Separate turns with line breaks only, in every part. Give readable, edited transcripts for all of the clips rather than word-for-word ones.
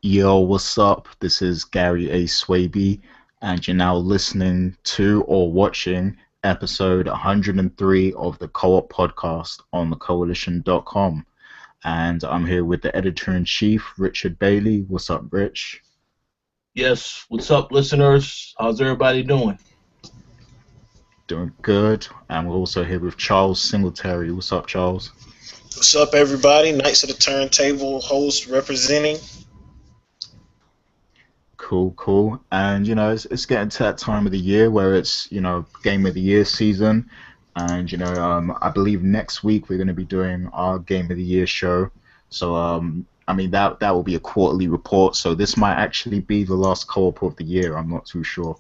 Yo, what's up? This is Gary A. Swaby, and you're now listening to or watching episode 103 of the Co-op Podcast on thecoalition.com. And I'm here with the editor-in-chief, Richard Bailey. What's up, Rich?
Yes, what's up, listeners? How's everybody doing?
Doing good. And we're also here with Charles Singletary. What's up, Charles?
What's up, everybody? Knights of the Turntable host representing.
Cool, cool. And it's getting to that time of the year where it's Game of the Year season, and I believe next week we're going to be doing our Game of the Year show. So I mean that will be a quarterly report. So this might actually be the last co-op of the year. I'm not too sure,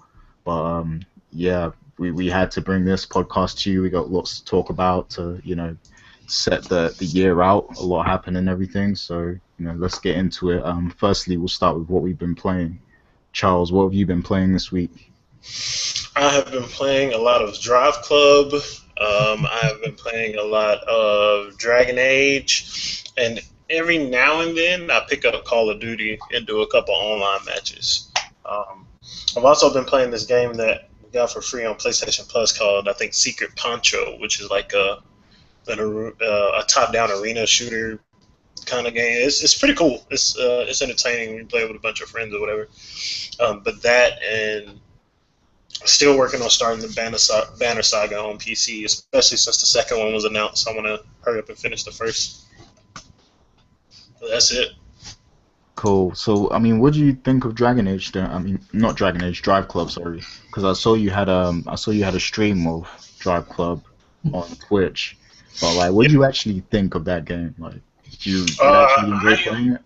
but yeah, we had to bring this podcast to you. We got lots to talk about to set the year out. A lot happened and everything. So let's get into it. Firstly, we'll start with what we've been playing. Charles, what have you been playing this week?
I have been playing a lot of Drive Club. I have been playing a lot of Dragon Age, and every now and then I pick up Call of Duty and do a couple online matches. I've also been playing this game that we got for free on PlayStation Plus called, I think, Secret Poncho, which is like a top-down arena shooter kind of game. It's pretty cool. It's entertaining. You play with a bunch of friends or whatever. But that, and still working on starting the Banner Saga on PC, especially since the second one was announced. I want to hurry up and finish the first. But that's it.
Cool. So, I mean, what do you think of Dragon Age? I mean, not Dragon Age, Drive Club. Sorry, because I saw you had a stream of Drive Club on Twitch. But like, what do you actually think of that game? Like, did you actually enjoy playing it?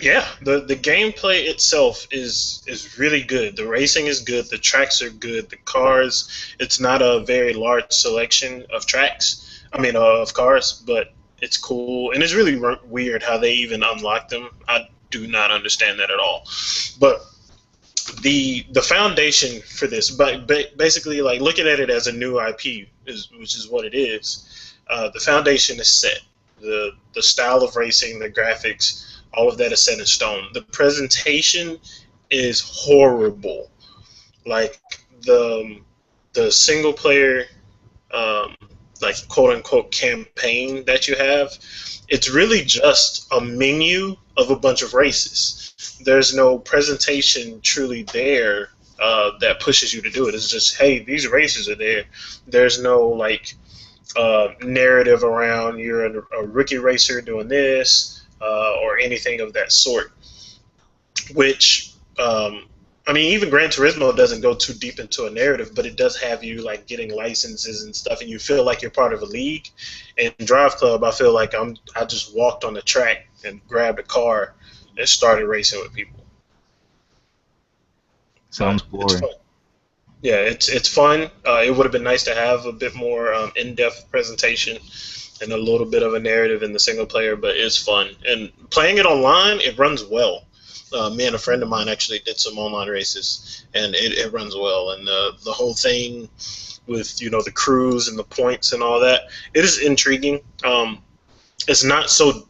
Yeah. The gameplay itself is really good. The racing is good. The tracks are good. The cars, it's not a very large selection of tracks. I mean, of cars, but it's cool. And it's really weird how they even unlock them. I do not understand that at all. But the foundation for this, but basically, like, looking at it as a new IP, which is what it is. The foundation is set. The style of racing, the graphics, all of that is set in stone. The presentation is horrible. Like the single player, like quote unquote campaign that you have, it's really just a menu of a bunch of races. There's no presentation truly there that pushes you to do it. It's just, hey, these races are there. There's no like narrative around you're a rookie racer doing this. Or anything of that sort, which, I mean, even Gran Turismo doesn't go too deep into a narrative, but it does have you, like, getting licenses and stuff, and you feel like you're part of a league. In Drive Club, I feel like I just walked on the track and grabbed a car and started racing with people.
Sounds boring.
It's fun. Yeah, it's fun. It would have been nice to have a bit more in-depth presentation and a little bit of a narrative in the single player, but it's fun. And playing it online, it runs well. Me and a friend of mine actually did some online races, and it runs well. And the whole thing with the crews and the points and all that, it is intriguing. It's not so.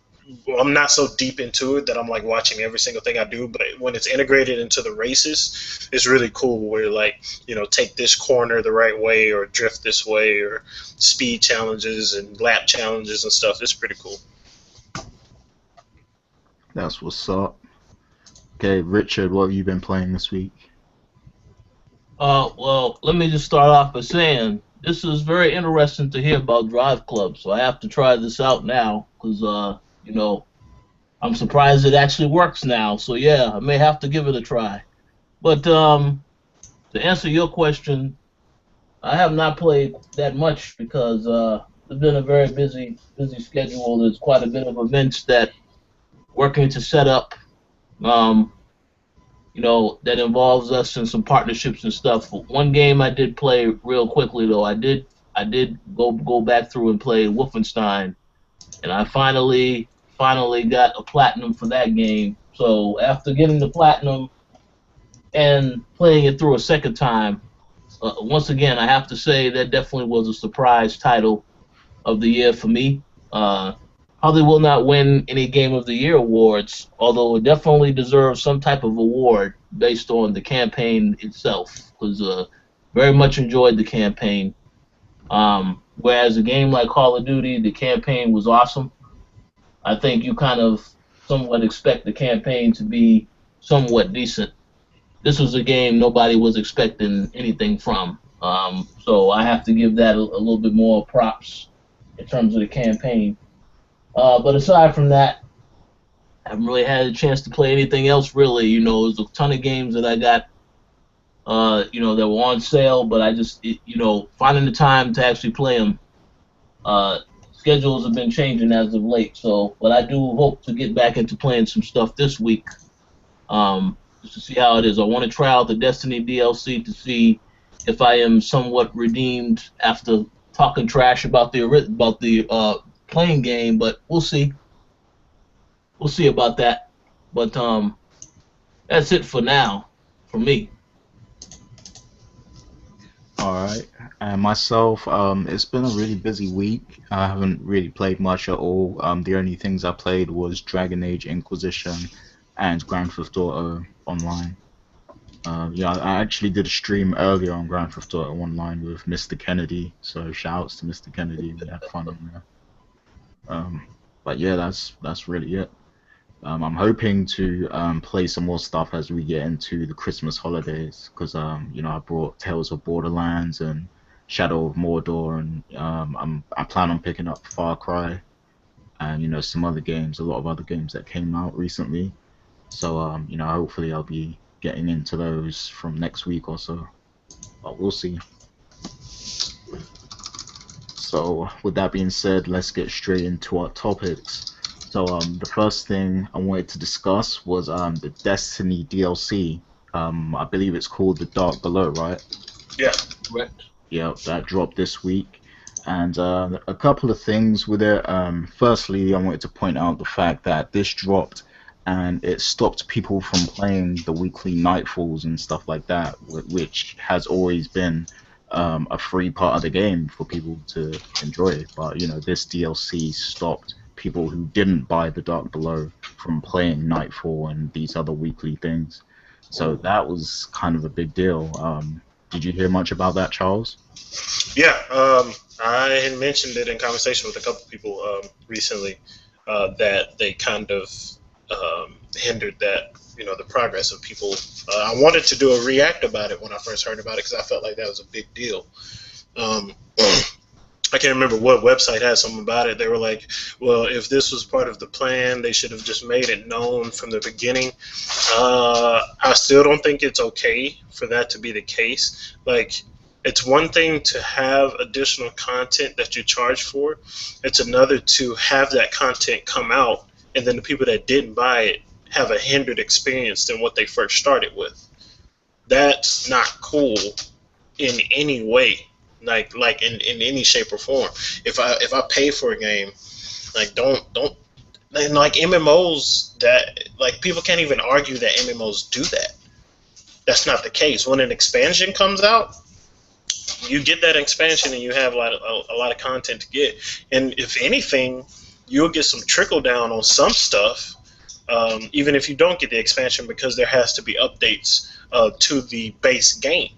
I'm not so deep into it that I'm like watching every single thing I do, but when it's integrated into the races, it's really cool where, like, take this corner the right way or drift this way or speed challenges and lap challenges and stuff. It's pretty cool.
That's what's up. Okay, Richard, what have you been playing this week?
Well, let me just start off by saying this is very interesting to hear about Drive Club, so I have to try this out now because I'm surprised it actually works now. So yeah, I may have to give it a try. But to answer your question, I have not played that much because it's been a very busy schedule. There's quite a bit of events that working to set up, that involves us in some partnerships and stuff. But one game I did play real quickly though. I did go back through and play Wolfenstein, and I finally got a platinum for that game. So after getting the platinum and playing it through a second time, once again, I have to say that definitely was a surprise title of the year for me. Probably will not win any Game of the Year awards, although it definitely deserves some type of award based on the campaign itself. Because very much enjoyed the campaign. Whereas a game like Call of Duty, the campaign was awesome. I think you kind of somewhat expect the campaign to be somewhat decent. This was a game nobody was expecting anything from. So I have to give that a little bit more props in terms of the campaign. But aside from that, I haven't really had a chance to play anything else really. There's a ton of games that I got, that were on sale, but finding the time to actually play them. Schedules have been changing as of late, but I do hope to get back into playing some stuff this week, just to see how it is. I want to try out the Destiny DLC to see if I am somewhat redeemed after talking trash about the playing game, but we'll see. We'll see about that. But that's it for now, for me.
All right. And myself, it's been a really busy week. I haven't really played much at all. The only things I played was Dragon Age Inquisition and Grand Theft Auto Online. Yeah, I actually did a stream earlier on Grand Theft Auto Online with Mr. Kennedy, so shouts to Mr. Kennedy. We had fun on there. But yeah, that's really it. I'm hoping to play some more stuff as we get into the Christmas holidays, because I brought Tales of Borderlands and Shadow of Mordor, and I plan on picking up Far Cry and some other games, a lot of other games that came out recently. So hopefully I'll be getting into those from next week or so, but we'll see. So with that being said, let's get straight into our topics. So the first thing I wanted to discuss was the Destiny DLC. I believe it's called The Dark Below, right?
Yeah.
Correct.
Yeah, that dropped this week. And a couple of things with it. Firstly, I wanted to point out the fact that this dropped and it stopped people from playing the weekly nightfalls and stuff like that, which has always been a free part of the game for people to enjoy. But this DLC stopped people who didn't buy The Dark Below from playing Nightfall and these other weekly things. So that was kind of a big deal. Did you hear much about that, Charles?
Yeah, I had mentioned it in conversation with a couple people recently, that they kind of hindered that, the progress of people. I wanted to do a react about it when I first heard about it because I felt like that was a big deal. Um, I can't remember what website had something about it. They were like, well, if this was part of the plan, they should have just made it known from the beginning. I still don't think it's okay for that to be the case. Like, it's one thing to have additional content that you charge for. It's another to have that content come out, and then the people that didn't buy it have a hindered experience than what they first started with. That's not cool in any way. Like in any shape or form. If I pay for a game, like don't and like MMOs, that like people can't even argue that MMOs do that. That's not the case. When an expansion comes out, you get that expansion and you have a lot of content to get. And if anything, you'll get some trickle down on some stuff, even if you don't get the expansion, because there has to be updates to the base game.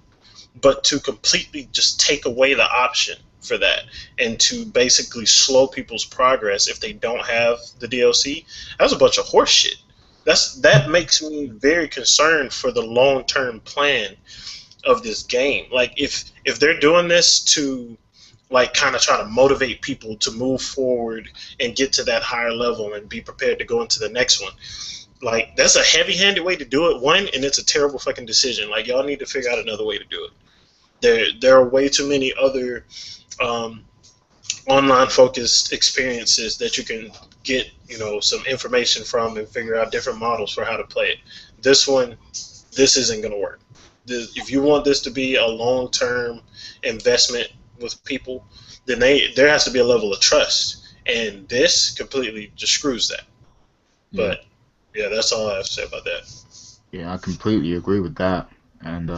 But to completely just take away the option for that and to basically slow people's progress if they don't have the DLC, that's a bunch of horse shit. That makes me very concerned for the long-term plan of this game. Like if they're doing this to like kind of try to motivate people to move forward and get to that higher level and be prepared to go into the next one, like that's a heavy-handed way to do it, one, and it's a terrible fucking decision. Like y'all need to figure out another way to do it. There are way too many other online focused experiences that you can get some information from and figure out different models for how to play it. This isn't going to work. If you want this to be a long term investment with people, then there has to be a level of trust, and this completely just screws that.
Yeah.
But yeah, that's all I have to say about that.
Yeah, I completely agree with that. And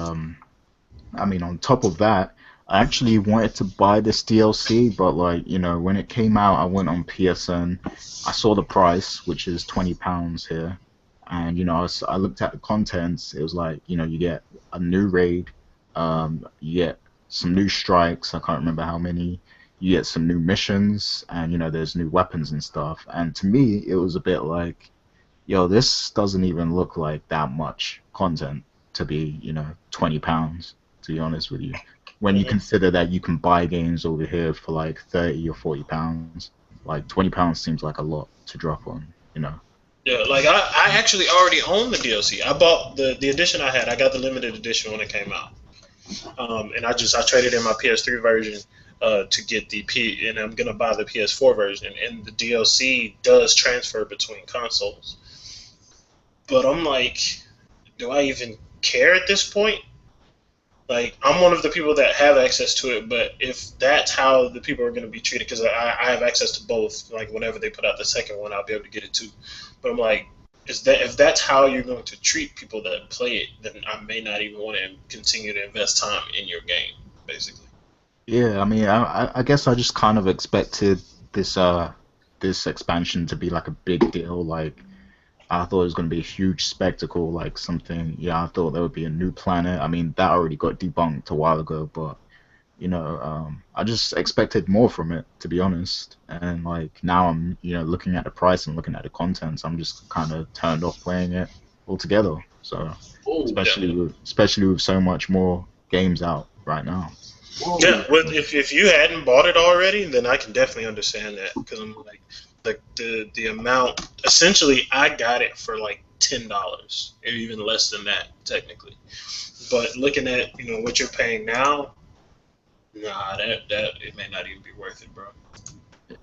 I mean, on top of that, I actually wanted to buy this DLC, but like, when it came out, I went on PSN. I saw the price, which is £20 here, and I looked at the contents. It was like, you get a new raid, you get some new strikes. I can't remember how many. You get some new missions, and there's new weapons and stuff. And to me, it was a bit like, yo, this doesn't even look like that much content to be, £20, to be honest with you. When you
Mhm.
consider that you can buy games over here for like 30 or £40, like £20 seems like a lot to drop on.
Yeah, like I actually already own the DLC. I bought the edition I had. I got the limited edition when it came out. And I traded in my PS3 version to get the P, and I'm gonna buy the PS4 version. And the DLC does transfer between consoles. But I'm like, do I even care at this point? Like, I'm one of the people that have access to it, but if that's how the people are going to be treated, because I have access to both, like, whenever they put out the second one, I'll be able to get it too. But I'm like, if that's how you're going to treat people that play it, then I may not even want to continue to invest time in your game, basically.
Yeah, I mean, I guess I just kind of expected this this expansion to be like a big deal. Like, I thought it was going to be a huge spectacle, like something. Yeah, I thought there would be a new planet. I mean, that already got debunked a while ago, but I just expected more from it, to be honest. And like now I'm, looking at the price and looking at the contents, I'm just kind of turned off playing it altogether. So,
Oh,
Yeah.
especially with so much more games out right now.
Yeah,
whoa.
well, if you hadn't bought it already, then I can definitely understand that because I'm like the amount. Essentially, I got it for like $10, or even less than that, technically. But looking at what you're paying now, nah, that it may not even be worth it, bro.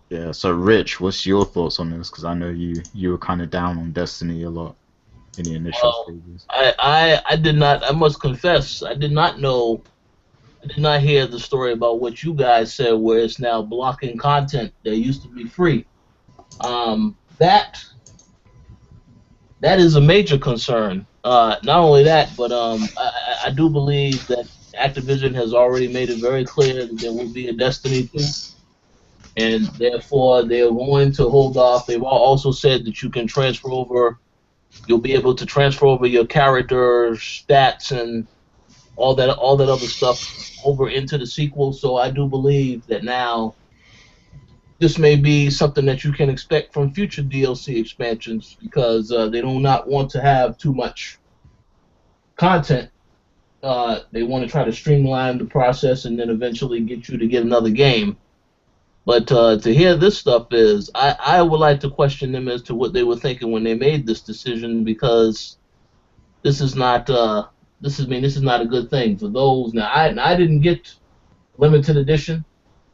Yeah. So, Rich, what's your thoughts on this? Because I know you were kind of down on Destiny a lot in the initial
Well,
stages.
I did not. I must confess, I did not know. I did not hear the story about what you guys said, where it's now blocking content that used to be free. That is a major concern. Not only that, but I do believe that Activision has already made it very clear that there will be a Destiny 2, and therefore they're going to hold off. They've also said that you can transfer over. You'll be able to transfer over your character stats and all that other stuff over into the sequel. So I do believe that now this may be something that you can expect from future DLC expansions because they do not want to have too much content. They want to try to streamline the process and then eventually get you to get another game. But to hear this stuff I would like to question them as to what they were thinking when they made this decision because this is not this is not a good thing for those. Now I didn't get limited edition.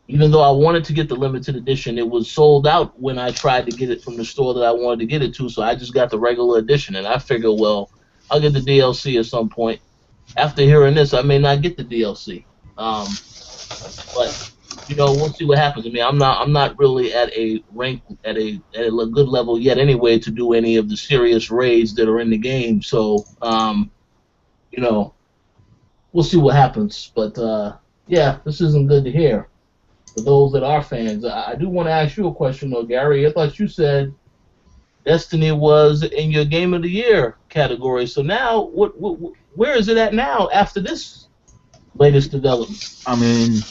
Even though I wanted to get the limited edition, it was sold out when I tried to get it from the store that I wanted to get it to. So I just got the regular edition, and I figure, well, I'll get the DLC at some point. After hearing this, I may not get the DLC. But we'll see what happens. I mean, I'm not really at a rank at a good level yet, anyway, to do any of the serious raids that are in the game. So you know, we'll see what happens. But yeah, this isn't good to hear for those that are fans. I do want to ask you a question, though, Gary. I thought you said Destiny was in your Game of the Year category. So now, where is it at now after this latest development?
I mean,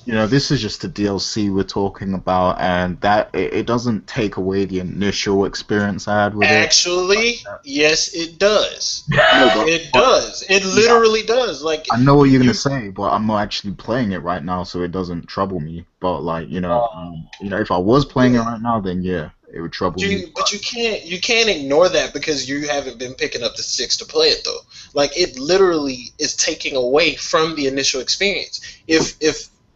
this is just the DLC we're talking about, and that it doesn't take away the initial experience I had with it.
Actually, yes, it does.
No,
It
but
does. It
yeah,
literally does. Like
I know what you're gonna
you,
say, but I'm not actually playing it right now, so it doesn't trouble me. But like,
Uh,
if I was playing it
yeah.
right now, then yeah, it would trouble me.
But you can't ignore that because you haven't been picking up the sticks to play it though. Like it literally is taking away from the initial experience.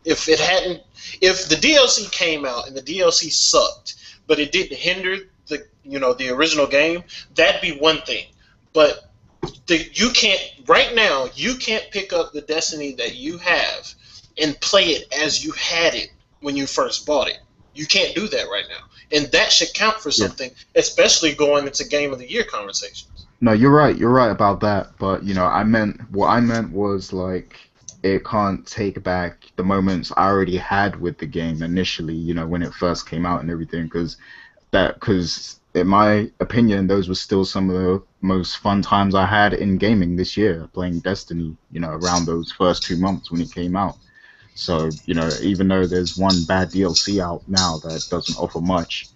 If it hadn't, if the DLC came out and the DLC sucked, but it didn't hinder the original game, that'd be one thing. But you can't right now. You can't pick up the Destiny that you have and play it as you had it when you first bought it. You can't do that right now, and that should count for
Yeah.
something, especially going into Game of the Year conversations.
No, you're right. You're right about that. But what I meant was like, it can't take back the moments I already had with the game initially, when it first came out and everything, because in my opinion, those were still some of the most fun times I had in gaming this year, playing Destiny, around those first 2 months when it came out. So, even though there's one bad DLC out now that doesn't offer much,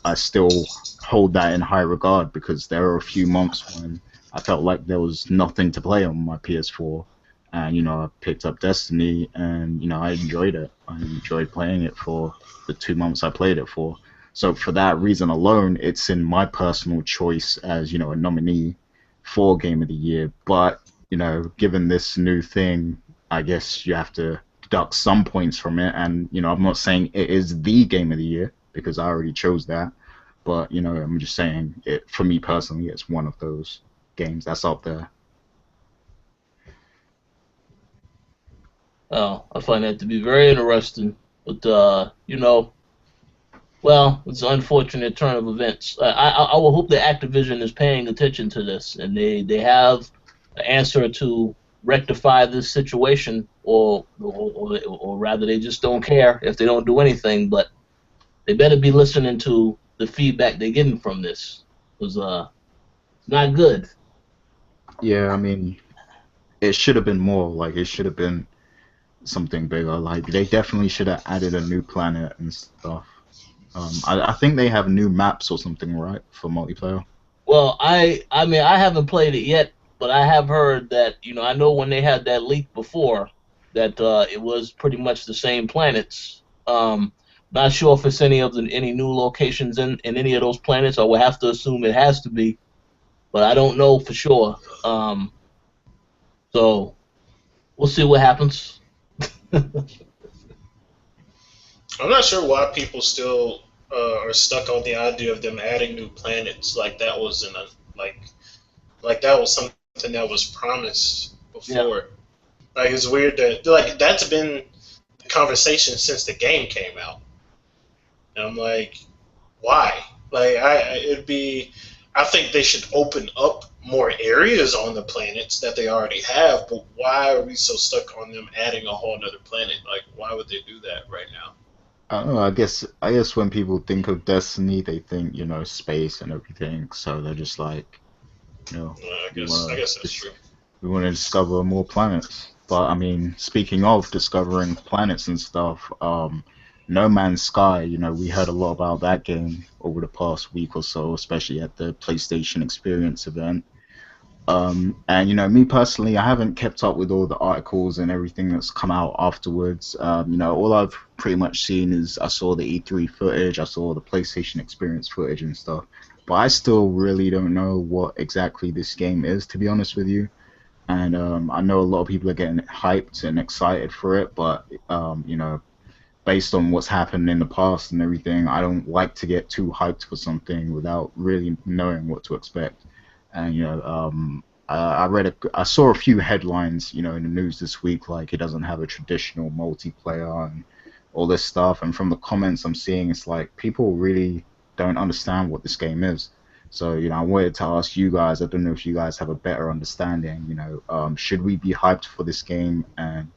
I still hold that in high regard because there are a few months when I felt like there was nothing to play on my PS4. And, I picked up Destiny and, I enjoyed it. I enjoyed playing it for the 2 months I played it for. So for that reason alone, it's in my personal choice as, a nominee for Game of the Year. But, given this new thing, I guess you have to deduct some points from it. And, I'm not saying it is the Game of the Year because I already chose that. But, I'm just saying it for me personally, it's one of those games that's up there.
Oh, I find that to be very interesting. But well, it's an unfortunate turn of events. I will hope that Activision is paying attention to this and they have an answer to rectify this situation, or rather, they just don't care if they don't do anything. But they better be listening to the feedback they're getting from this, because it's not good.
Yeah, I mean, it should have been more. Like, it should have been something bigger. Like, they definitely should have added a new planet and stuff. I think they have new maps or something, right, for multiplayer.
Well, I mean I haven't played it yet, but I have heard that I know when they had that leak before that it was pretty much the same planets. Not sure if it's any new locations in any of those planets. I would have to assume it has to be, but I don't know for sure. So we'll see what happens.
I'm not sure why people still are stuck on the idea of them adding new planets. Like that was like that was something that was promised
Yeah.
before. Like it's weird that like that's been the conversation since the game came out. And I'm like, why? Like it'd be. I think they should open up more areas on the planets that they already have. But why are we so stuck on them adding a whole other planet? Like, why would they do that right now?
I don't know. I guess when people think of Destiny, they think space and everything. So they're just like, you know,
I
we
guess I
want
guess
to
that's true.
we want to discover more planets. But I mean, speaking of discovering planets and stuff, No Man's Sky. We heard a lot about that game over the past week or so, especially at the PlayStation Experience event. And me personally, I haven't kept up with all the articles and everything that's come out afterwards. All I've pretty much seen is I saw the E3 footage, I saw the PlayStation Experience footage and stuff. But I still really don't know what exactly this game is, to be honest with you. And I know a lot of people are getting hyped and excited for it, but based on what's happened in the past and everything, I don't like to get too hyped for something without really knowing what to expect. And I saw a few headlines, in the news this week, like it doesn't have a traditional multiplayer and all this stuff. And from the comments I'm seeing, it's like people really don't understand what this game is. So, I wanted to ask you guys. I don't know if you guys have a better understanding. Should we be hyped for this game? And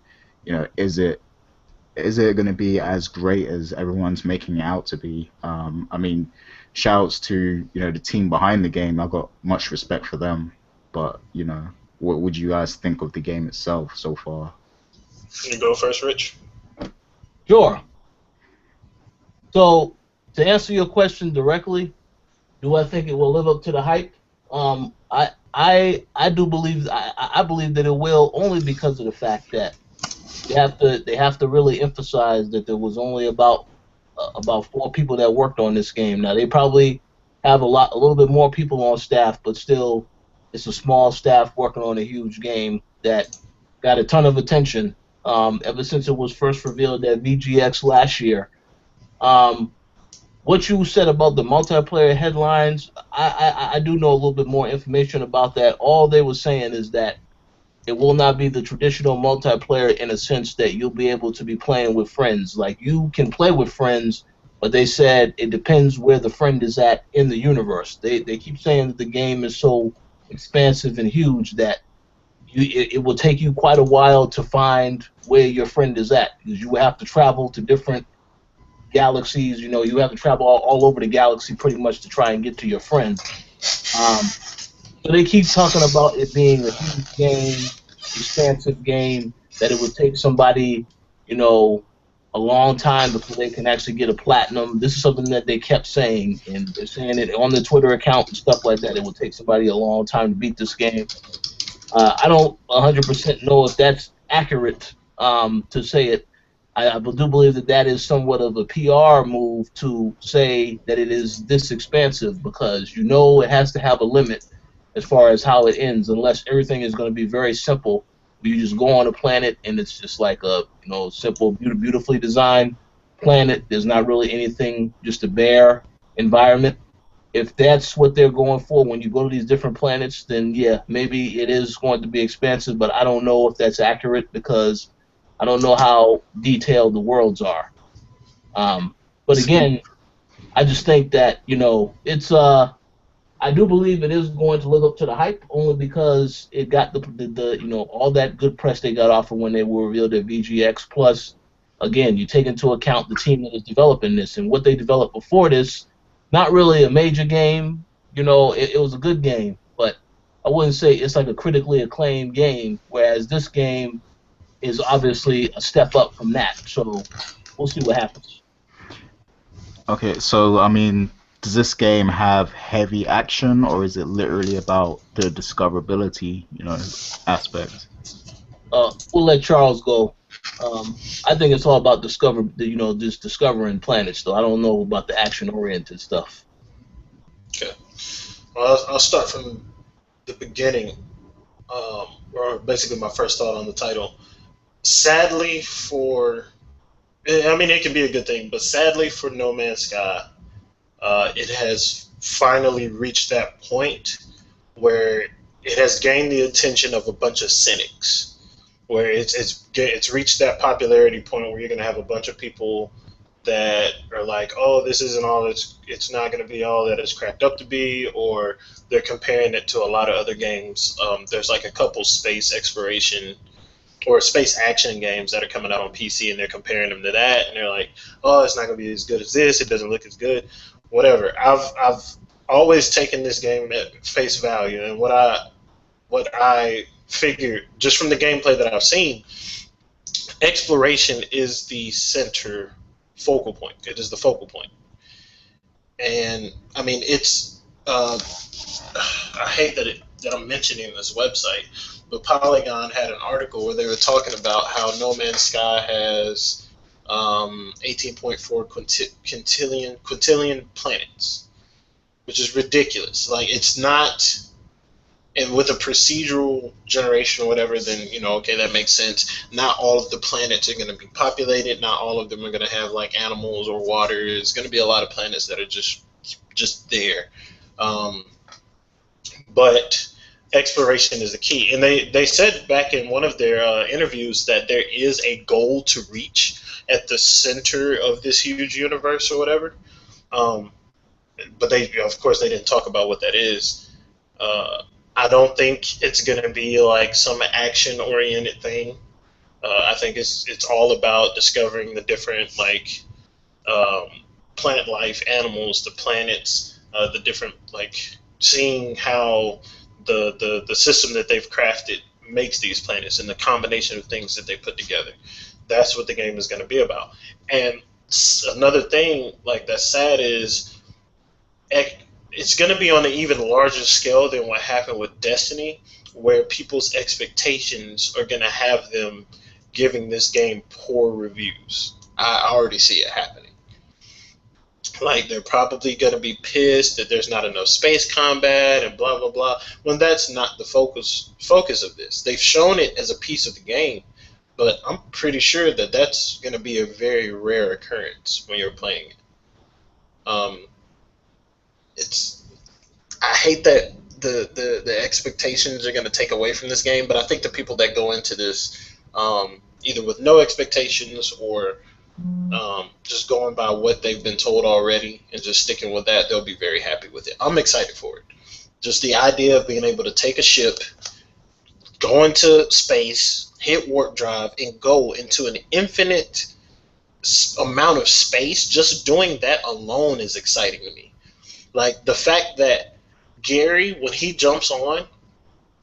is it going to be as great as everyone's making it out to be? I mean, shouts to the team behind the game. I've got much respect for them, but what would you guys think of the game itself so far?
You go first, Rich.
Sure. So to answer your question directly, do I think it will live up to the hype? I do believe I believe that it will, only because of the fact that they have to really emphasize that there was only about 4 people that worked on this game. Now they probably have a little bit more people on staff, but still, it's a small staff working on a huge game that got a ton of attention ever since it was first revealed at VGX last year. Um, what you said about the multiplayer headlines, I do know a little bit more information about that. All they were saying is that it will not be the traditional multiplayer in a sense that you'll be able to be playing with friends. Like, you can play with friends, but they said it depends where the friend is at in the universe. They keep saying that the game is so expansive and huge that it will take you quite a while to find where your friend is at, because you will have to travel to different galaxies. You know, you have to travel all over the galaxy pretty much to try and get to your friend. So they keep talking about it being a huge game, expansive game, that it would take somebody, you know, a long time before they can actually get a platinum. This is something that they kept saying, and they're saying it on the Twitter account and stuff like that. It would take somebody a long time to beat this game. I don't 100% know if that's accurate to say it. I do believe that that is somewhat of a PR move to say that it is this expansive, because you know it has to have a limit as far as how it ends, unless everything is going to be very simple. You just go on a planet and it's just like a simple, beautifully designed planet. There's not really anything, just a bare environment. If that's what they're going for when you go to these different planets, then yeah, maybe it is going to be expansive, but I don't know if that's accurate, because I don't know how detailed the worlds are. But again, I just think that it's I do believe it is going to live up to the hype, only because it got the all that good press they got off of when they were revealed at VGX. Plus, again, you take into account the team that is developing this and what they developed before this. Not really a major game. It was a good game, but I wouldn't say it's like a critically acclaimed game. Whereas this game is obviously a step up from that. So we'll see what happens.
Okay, so I mean, does this game have heavy action, or is it literally about the discoverability, aspect?
We'll let Charles go. I think it's all about just discovering planets. Though I don't know about the action-oriented stuff.
Okay. Well, I'll start from the beginning, or basically my first thought on the title. Sadly it can be a good thing, but sadly for No Man's Sky, it has finally reached that point where it has gained the attention of a bunch of cynics, where it's reached that popularity point where you're going to have a bunch of people that are like, oh, this isn't all it's not going to be all that it's cracked up to be, or they're comparing it to a lot of other games. There's like a couple space exploration or space action games that are coming out on PC, and they're comparing them to that, and they're like, oh, it's not going to be as good as this, it doesn't look as good, whatever. I've always taken this game at face value, and what I figured just from the gameplay that I've seen, exploration is the center focal point. It is the focal point. And I mean, it's I hate that I'm mentioning this website, but Polygon had an article where they were talking about how No Man's Sky has 18.4 quintillion planets, which is ridiculous. Like, it's not. And with a procedural generation or whatever, then, okay, that makes sense. Not all of the planets are going to be populated. Not all of them are going to have, like, animals or water. It's going to be a lot of planets that are just there. But exploration is the key. And they said back in one of their interviews that there is a goal to reach at the center of this huge universe or whatever. But of course, they didn't talk about what that is. I don't think it's going to be like some action-oriented thing. I think it's all about discovering the different plant life, animals, the planets, the different seeing how the system that they've crafted makes these planets and the combination of things that they put together. That's what the game is going to be about. And another thing that's sad is it's going to be on an even larger scale than what happened with Destiny, where people's expectations are going to have them giving this game poor reviews. I already see it happening. They're probably going to be pissed that there's not enough space combat and blah, blah, blah, when that's not the focus of this. They've shown it as a piece of the game, but I'm pretty sure that that's going to be a very rare occurrence when you're playing it. I hate that the expectations are going to take away from this game, but I think the people that go into this either with no expectations or just going by what they've been told already and just sticking with that, they'll be very happy with it. I'm excited for it. Just the idea of being able to take a ship, go into space, hit warp drive, and go into an infinite amount of space. Just doing that alone is exciting to me. Like the fact that Gary, when he jumps on,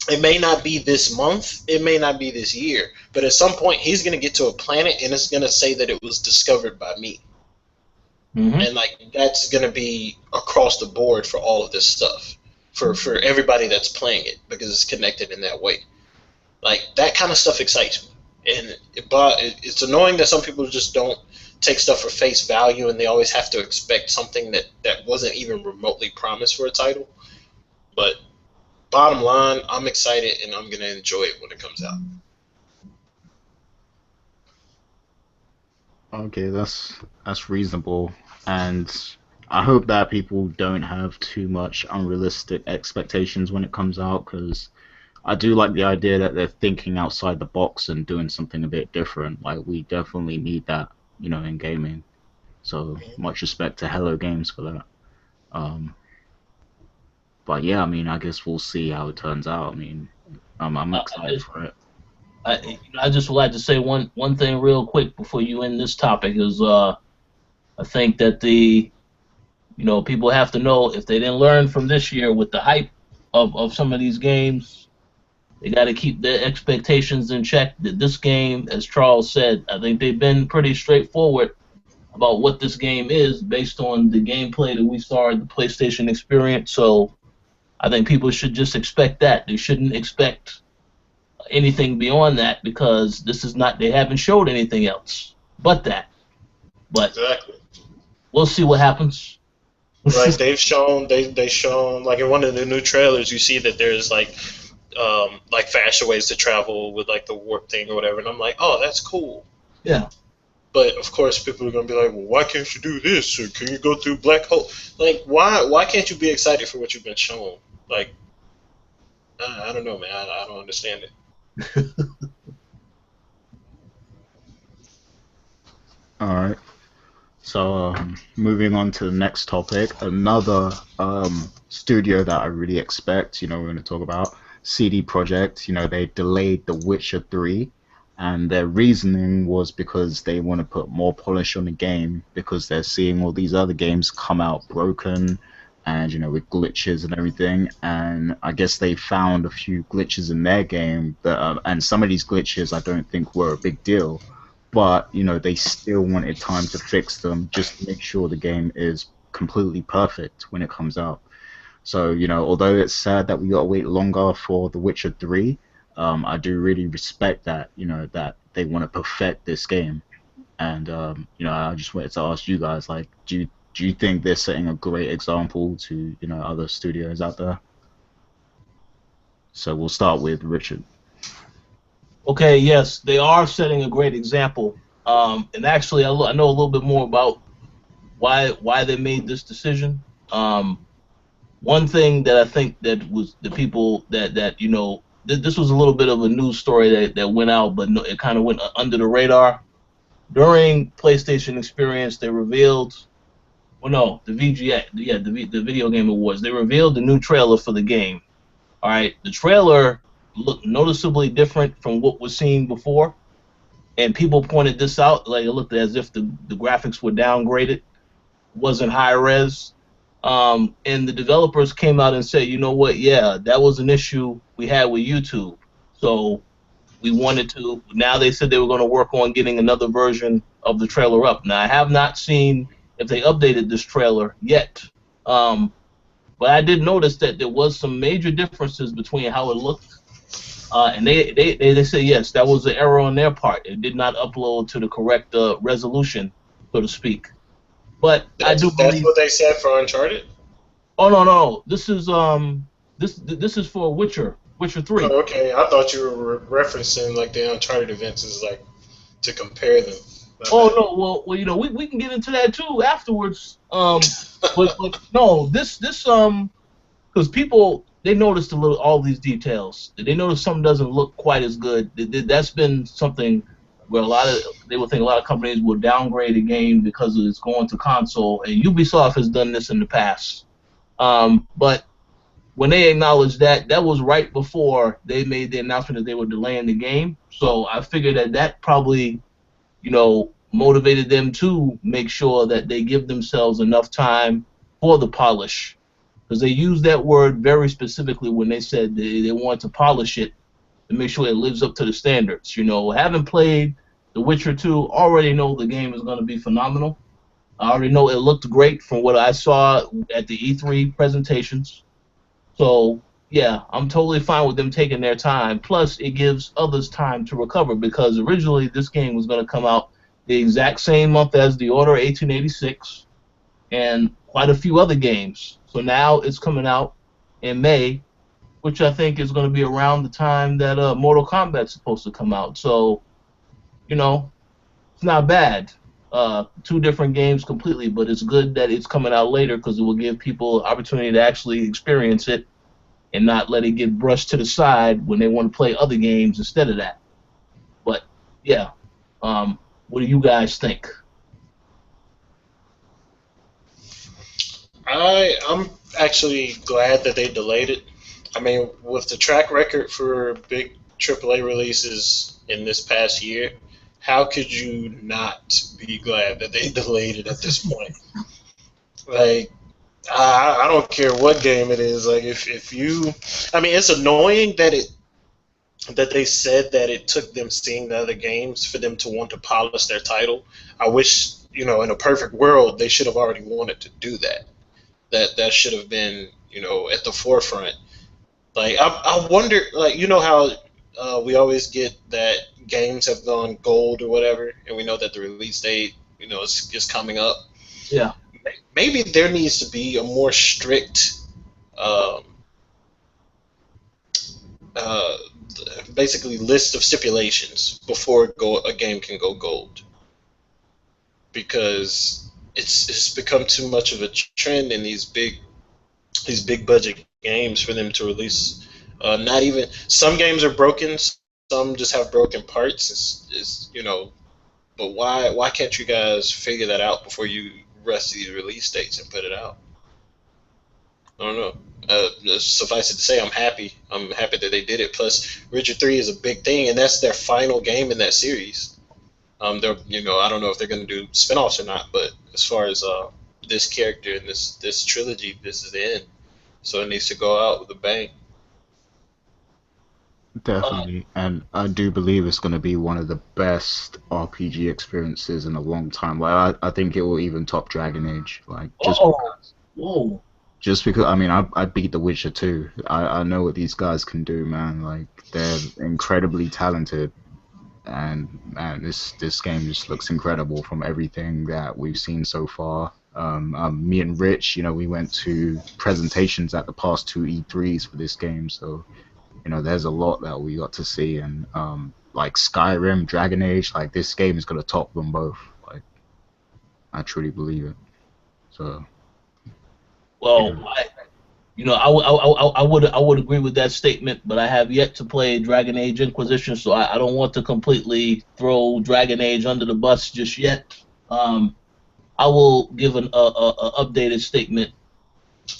it may not be this month, it may not be this year, but at some point he's going to get to a planet and it's going to say that it was discovered by me.
Mm-hmm.
And like that's going to be across the board for all of this stuff for everybody that's playing it because it's connected in that way. Like that kind of stuff excites me, and but it's annoying that some people just don't take stuff for face value, and they always have to expect something that wasn't even remotely promised for a title. But bottom line, I'm excited and I'm gonna enjoy it when it comes out.
Okay, that's reasonable, and I hope that people don't have too much unrealistic expectations when it comes out, because I do like the idea that they're thinking outside the box and doing something a bit different. Like we definitely need that, in gaming. So much respect to Hello Games for that. Um, but yeah, I mean, I guess we'll see how it turns out. I mean, I'm
I
excited
just,
for it.
I just would like to say one thing real quick before you end this topic is I think that people have to know if they didn't learn from this year with the hype of some of these games, they got to keep their expectations in check. That this game, as Charles said, I think they've been pretty straightforward about what this game is based on the gameplay that we saw at the PlayStation experience. So I think people should just expect that. They shouldn't expect anything beyond that because this is not. They haven't showed anything else but that. But
Exactly.
we'll see what happens.
Like they shown like in one of the new trailers, you see that there's like faster ways to travel with like the warp thing or whatever, and I'm like, oh, that's cool.
Yeah.
But of course, people are gonna be like, well, why can't you do this? Or can you go through black hole? Like, why can't you be excited for what you've been shown? Like, I don't know, man. I don't understand it.
All right. So moving on to the next topic, another studio that I really expect, we're going to talk about CD Projekt. They delayed The Witcher 3, and their reasoning was because they want to put more polish on the game because they're seeing all these other games come out broken and with glitches and everything. And I guess they found a few glitches in their game that, and some of these glitches I don't think were a big deal, but they still wanted time to fix them just to make sure the game is completely perfect when it comes out. So although it's sad that we gotta wait longer for The Witcher 3, I do really respect that that they want to perfect this game. And I just wanted to ask you guys, like, do you think they're setting a great example to other studios out there? So we'll start with Richard.
Okay, yes, they are setting a great example. And actually, I know a little bit more about why they made this decision. One thing that I think that was the people this was a little bit of a news story that went out, but no, it kind of went under the radar. During PlayStation Experience, they revealed, well, no, the VGA, yeah, the Video Game Awards. They revealed the new trailer for the game. All right, the trailer looked noticeably different from what was seen before, and people pointed this out. Like it looked as if the graphics were downgraded, wasn't high res. And the developers came out and said, you know what? Yeah, that was an issue we had with YouTube. So we wanted to. Now they said they were going to work on getting another version of the trailer up. Now I have not seen if they updated this trailer yet. But I did notice that there was some major differences between how it looked. And they say yes, that was an error on their part. It did not upload to the correct resolution, so to speak. But I do
That's
believe.
what they said for Uncharted.
Oh no, this is for Witcher 3.
Oh, okay, I thought you were referencing like the Uncharted events is like to compare them.
Oh no, well we can get into that too afterwards. But no, this because people they noticed all these details. They noticed something doesn't look quite as good. That's been something where they would think a lot of companies will downgrade a game because it's going to console, and Ubisoft has done this in the past. But when they acknowledged that, that was right before they made the announcement that they were delaying the game. So I figured that that probably, motivated them to make sure that they give themselves enough time for the polish. Because they used that word very specifically when they said they want to polish it to make sure it lives up to the standards. Having played The Witcher 2, already know the game is going to be phenomenal. I already know it looked great from what I saw at the E3 presentations. So, yeah, I'm totally fine with them taking their time. Plus, it gives others time to recover because originally this game was going to come out the exact same month as The Order 1886 and quite a few other games. So now it's coming out in May, which I think is going to be around the time that Mortal Kombat's supposed to come out. So, it's not bad. Two different games completely, but it's good that it's coming out later because it will give people opportunity to actually experience it and not let it get brushed to the side when they want to play other games instead of that. But yeah, what do you guys think?
I'm actually glad that they delayed it. I mean, with the track record for big AAA releases in this past year, how could you not be glad that they delayed it at this point? Like, I don't care what game it is. Like, if you, I mean, it's annoying that they said that it took them seeing the other games for them to want to polish their title. I wish, in a perfect world, they should have already wanted to do that. That should have been, at the forefront. Like, I wonder, like, how we always get that games have gone gold or whatever, and we know that the release date, is coming up.
Yeah.
Maybe there needs to be a more strict, um, uh, basically list of stipulations before a game can go gold, because it's become too much of a trend in these big budget games for them to release. Not even some games are broken, some just have broken parts. But why can't you guys figure that out before you rush these release dates and put it out? I don't know. Suffice it to say, I'm happy. I'm happy that they did it. Plus, Richard 3 is a big thing, and that's their final game in that series. They're, I don't know if they're going to do spinoffs or not, but as far as this character in this trilogy, this is the end. So it needs to go out with a bang.
Uh,
Definitely, and I do believe it's going to be one of the best RPG experiences in a long time. Like, I think it will even top Dragon Age. Like,
oh, whoa.
just because. I mean, I beat The Witcher 2. I know what these guys can do, man. Like, they're incredibly talented, and man, this game just looks incredible from everything that we've seen so far. Me and Rich, we went to presentations at the past two E3s for this game, so there's a lot that we got to see, and like Skyrim, Dragon Age, like this game is gonna top them both. Like, I truly believe it. So yeah,
Well, I would agree with that statement, but I have yet to play Dragon Age Inquisition, so I don't want to completely throw Dragon Age under the bus just yet. I will give an updated statement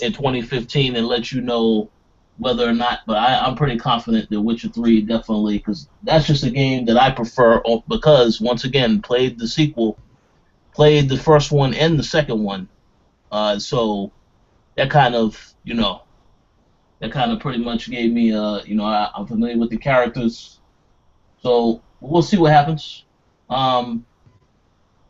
in 2015 and let you know whether or not. But I'm pretty confident that Witcher 3 definitely, because that's just a game that I prefer. Because once again, played the sequel, played the first one and the second one. So that kind of pretty much gave me I'm familiar with the characters, so we'll see what happens. To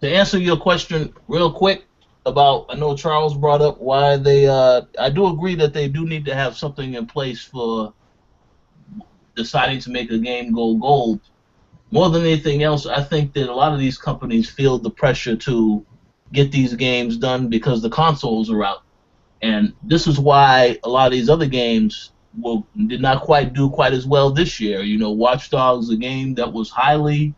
answer your question real quick about, I know Charles brought up why they I do agree that they do need to have something in place for deciding to make a game go gold. More than anything else, I think that a lot of these companies feel the pressure to get these games done because the consoles are out. And this is why a lot of these other games did not quite do quite as well this year. Watch Dogs, a game that was highly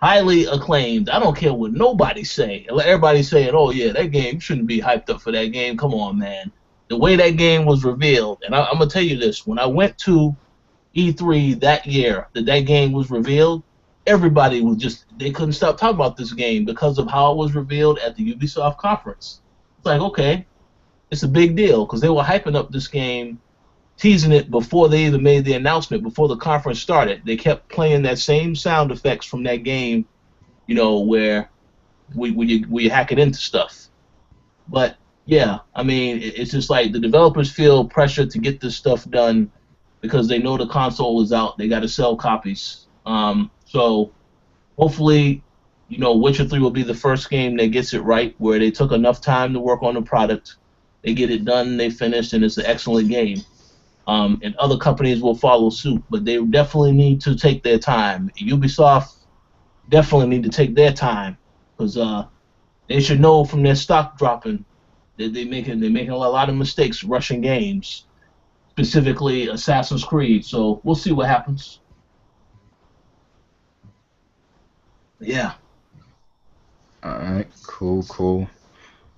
acclaimed. I don't care what nobody say. Everybody's saying, "Oh yeah, that game, you shouldn't be hyped up for that game." Come on, man. The way that game was revealed, and I'm gonna tell you this: when I went to E3 that year, that game was revealed, everybody was they couldn't stop talking about this game because of how it was revealed at the Ubisoft conference. It's like, okay, it's a big deal because they were hyping up this game teasing it before they even made the announcement, before the conference started. They kept playing that same sound effects from that game, where we hack it into stuff. But yeah, I mean, it's just like the developers feel pressure to get this stuff done because they know the console is out. They got to sell copies. So hopefully, Witcher 3 will be the first game that gets it right, where they took enough time to work on the product, they get it done, they finish, and it's an excellent game. And other companies will follow suit, but they definitely need to take their time. Ubisoft definitely need to take their time because they should know from their stock dropping that they're making a lot of mistakes rushing games, specifically Assassin's Creed. So we'll see what happens. Yeah.
All right, cool.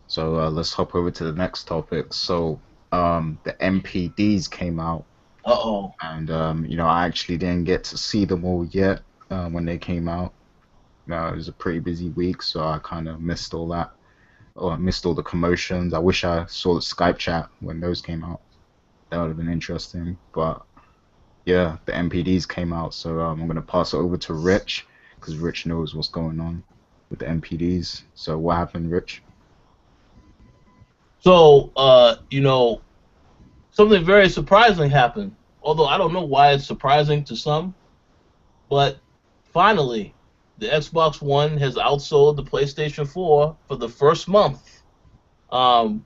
So let's hop over to the next topic. So the MPDs came out,
Uh-oh.
and I actually didn't get to see them all yet when they came out. It was a pretty busy week, so I kind of missed all that. Or I missed all the commotions. I wish I saw the Skype chat when those came out. That would have been interesting. But yeah, the MPDs came out, so I'm gonna pass it over to Rich because Rich knows what's going on with the MPDs. So what happened, Rich?
So, something very surprising happened. Although I don't know why it's surprising to some, but finally, the Xbox One has outsold the PlayStation 4 for the first month. How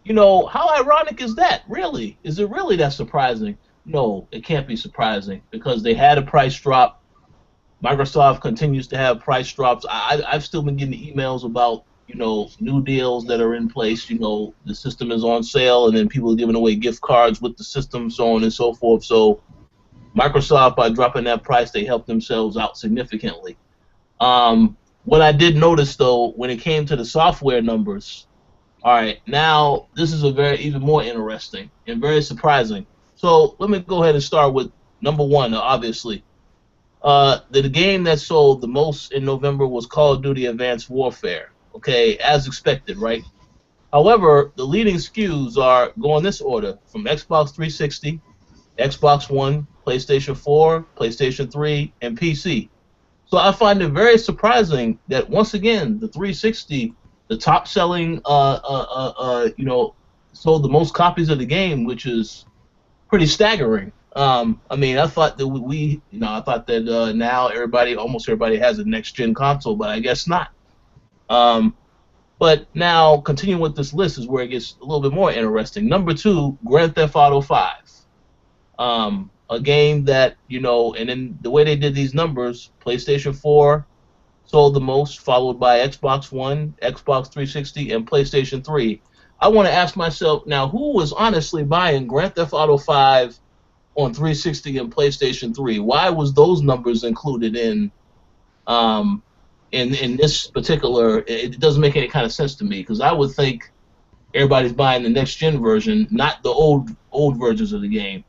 ironic is that? Really? Is it really that surprising? No, it can't be surprising because they had a price drop. Microsoft continues to have price drops. I've still been getting emails about new deals that are in place. The system is on sale, and then people are giving away gift cards with the system, so on and so forth. So Microsoft, by dropping that price, they helped themselves out significantly. What I did notice, though, when it came to the software numbers, all right, now this is even more interesting and very surprising. So let me go ahead and start with number one, obviously. The game that sold the most in November was Call of Duty Advanced Warfare. Okay, as expected, right? However, the leading SKUs go in this order: from Xbox 360, Xbox One, PlayStation 4, PlayStation 3, and PC. So I find it very surprising that once again the 360, the top selling, sold the most copies of the game, which is pretty staggering. I thought that now almost everybody has a next gen console, but I guess not. But now continuing with this list is where it gets a little bit more interesting. Number 2, Grand Theft Auto 5. A game that, and then the way they did these numbers, PlayStation 4 sold the most, followed by Xbox One, Xbox 360, and PlayStation 3. I want to ask myself now, who was honestly buying Grand Theft Auto 5 on 360 and PlayStation 3? Why was those numbers included in this particular? It doesn't make any kind of sense to me, because I would think everybody's buying the next gen version, not the old versions of the game.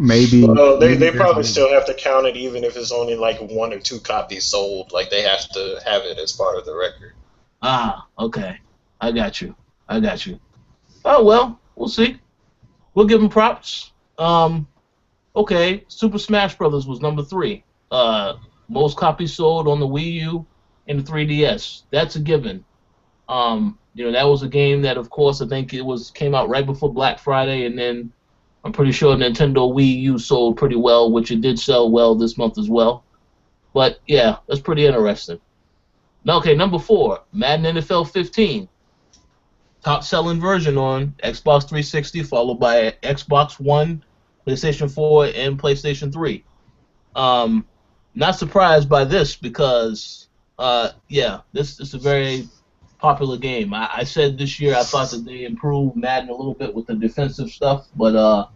Maybe.
Well, they
maybe
probably still have to count it, even if it's only like 1 or 2 copies sold. Like, they have to have it as part of the record.
Ah, okay. I got you. Oh, well, we'll see. We'll give them props. Okay, Super Smash Brothers was number 3. Most copies sold on the Wii U and the 3DS. That's a given. That was a game that, of course, I think came out right before Black Friday, and then I'm pretty sure Nintendo Wii U sold pretty well, which it did sell well this month as well. But yeah, that's pretty interesting. Now, okay, number 4, Madden NFL 15. Top selling version on Xbox 360, followed by Xbox One, PlayStation 4, and PlayStation 3. Not surprised by this because, this is a very popular game. I said this year I thought that they improved Madden a little bit with the defensive stuff, but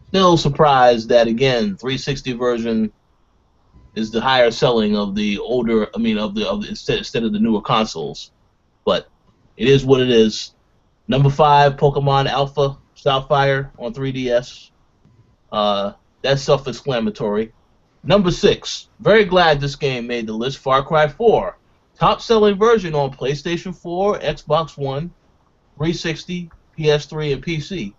still surprised that, again, 360 version is the higher selling of the older, instead of the newer consoles. But it is what it is. Number 5, Pokemon Alpha Sapphire on 3DS. That's self-explanatory. Number 6, very glad this game made the list, Far Cry 4. Top-selling version on PlayStation 4, Xbox One, 360, PS3, and PC.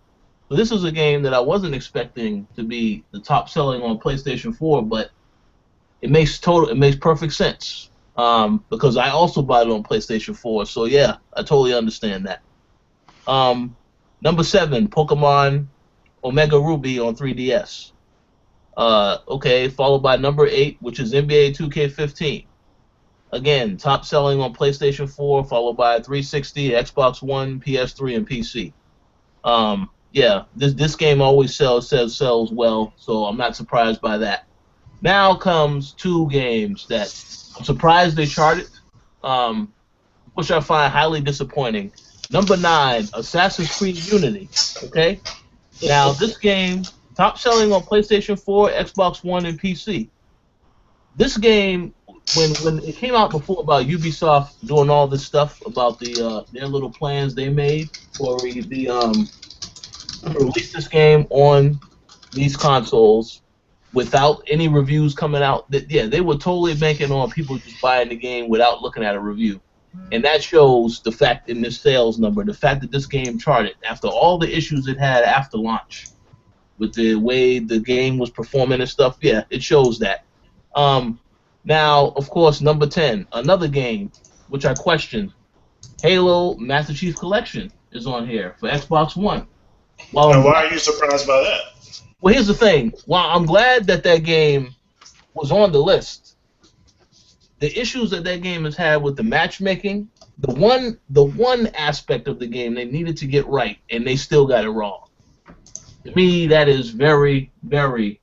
So this is a game that I wasn't expecting to be the top selling on PlayStation 4, but it makes perfect sense. Because I also bought it on PlayStation 4, so yeah, I totally understand that. Um, Number 7, Pokemon Omega Ruby on 3DS. Okay, followed by number 8, which is NBA 2K15. Again, top selling on PlayStation 4, followed by 360, Xbox One, PS3, and PC. Yeah, this game always sells well, so I'm not surprised by that. Now comes two games that I'm surprised they charted, um, which I find highly disappointing. Number 9, Assassin's Creed Unity. Okay, now this game top selling on PlayStation 4, Xbox One, and PC. This game, when it came out before about Ubisoft doing all this stuff about their little plans they made for release this game on these consoles without any reviews coming out. Yeah, they were totally banking on people just buying the game without looking at a review. And that shows the fact in this sales number, the fact that this game charted after all the issues it had after launch with the way the game was performing and stuff. Yeah, it shows that. Um, Now, of course, number 10, another game which I questioned, Halo Master Chief Collection is on here for Xbox One. While
Now, why are you surprised by that?
Well, here's the thing. While I'm glad that that game was on the list, the issues that that game has had with the matchmaking, the one aspect of the game they needed to get right, and they still got it wrong. To me, that is very, very.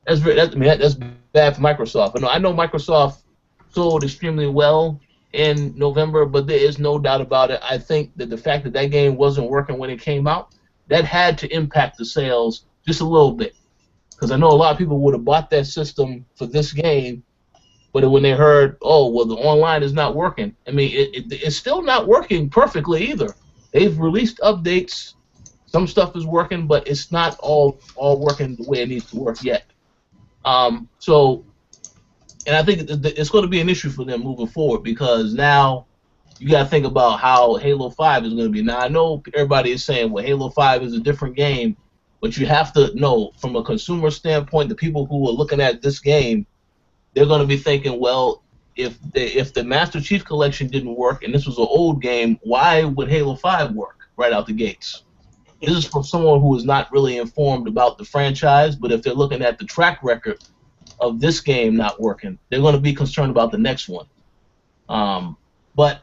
That's bad for Microsoft. I know Microsoft sold extremely well in November, but there is no doubt about it. I think that the fact that that game wasn't working when it came out, that had to impact the sales just a little bit. Because I know a lot of people would have bought that system for this game, but when they heard, oh, well, the online is not working, I mean, it's still not working perfectly either. They've released updates. Some stuff is working, but it's not all working the way it needs to work yet. So, and I think it's going to be an issue for them moving forward because now you got to think about how Halo 5 is going to be. Now, I know everybody is saying, well, Halo 5 is a different game, but you have to know from a consumer standpoint, the people who are looking at this game, they're going to be thinking, well, if the Master Chief Collection didn't work and this was an old game, why would Halo 5 work right out the gates? This is from someone who is not really informed about the franchise, but if they're looking at the track record of this game not working, they're going to be concerned about the next one. But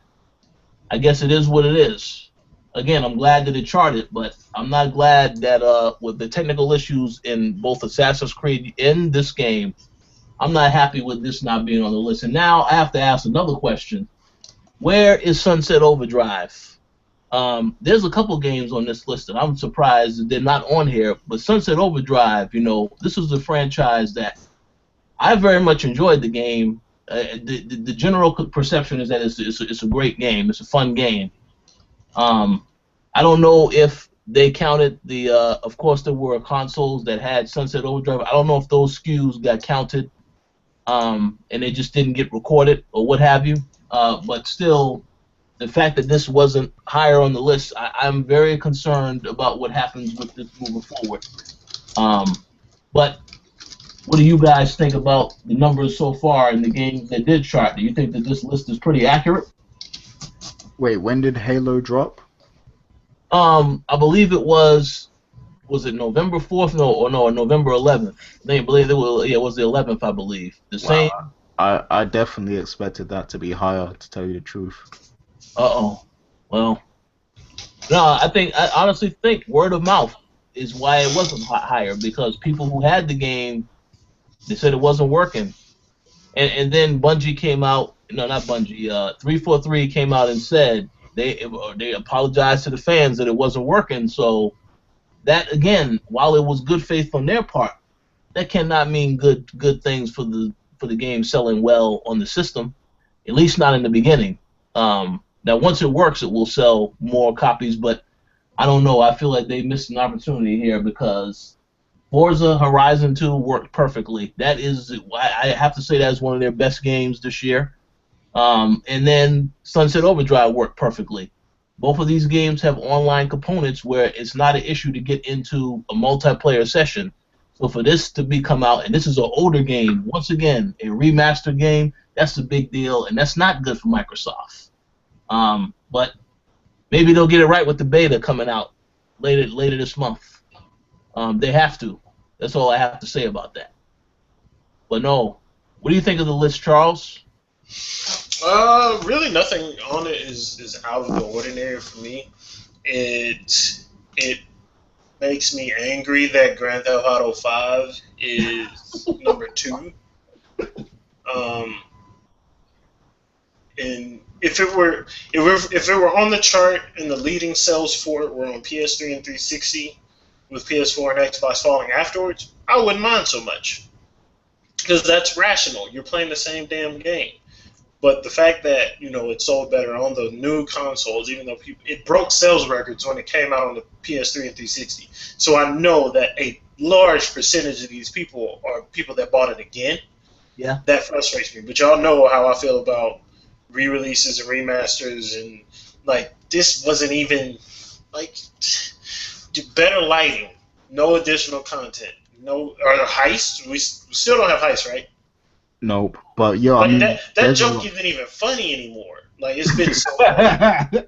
I guess it is what it is. Again, I'm glad that it charted, but I'm not glad that with the technical issues in both Assassin's Creed and this game, I'm not happy with this not being on the list. And now I have to ask another question. Where is Sunset Overdrive? There's a couple games on this list that I'm surprised that they're not on here, but Sunset Overdrive, this was a franchise that I very much enjoyed the game. The general perception is that it's a great game. It's a fun game. I don't know if they counted of course there were consoles that had Sunset Overdrive. I don't know if those SKUs got counted, and they just didn't get recorded or what have you. But still, the fact that this wasn't higher on the list, I'm very concerned about what happens with this moving forward. But what do you guys think about the numbers so far in the games that did chart? Do you think that this list is pretty accurate?
Wait, when did Halo drop?
I believe it was it November 4th? No, November 11th. I believe it was the 11th, I believe. The same.
I definitely expected that to be higher, to tell you the truth.
Well, no, I honestly think word of mouth is why it wasn't higher, because people who had the game, they said it wasn't working. And then Bungie came out, no, not Bungie, 343 came out and said they apologized to the fans that it wasn't working. So that, again, while it was good faith on their part, that cannot mean good things for the game selling well on the system, at least not in the beginning. Now, once it works, it will sell more copies, but I don't know. I feel like they missed an opportunity here because Forza Horizon 2 worked perfectly. That is, I have to say, that's one of their best games this year. And then Sunset Overdrive worked perfectly. Both of these games have online components where it's not an issue to get into a multiplayer session. So for this to be come out, and this is an older game, once again, a remastered game, that's a big deal, and that's not good for Microsoft. But maybe they'll get it right with the beta coming out later this month. They have to. That's all I have to say about that. But no, what do you think of the list, Charles?
Really nothing on it is out of the ordinary for me. It makes me angry that Grand Theft Auto 5 is number 2. And if it were on the chart and the leading sales for it were on PS3 and 360, with PS4 and Xbox falling afterwards, I wouldn't mind so much because that's rational. You're playing the same damn game. But the fact that it sold better on the new consoles, even though it broke sales records when it came out on the PS3 and 360, so I know that a large percentage of these people are people that bought it again.
Yeah,
that frustrates me. But y'all know how I feel about re-releases and remasters, and like this wasn't even like better lighting, no additional content, no or heist. We still don't have heist, right?
Nope. But yo, I
Like
mean,
that joke isn't even funny anymore. Like it's been so long.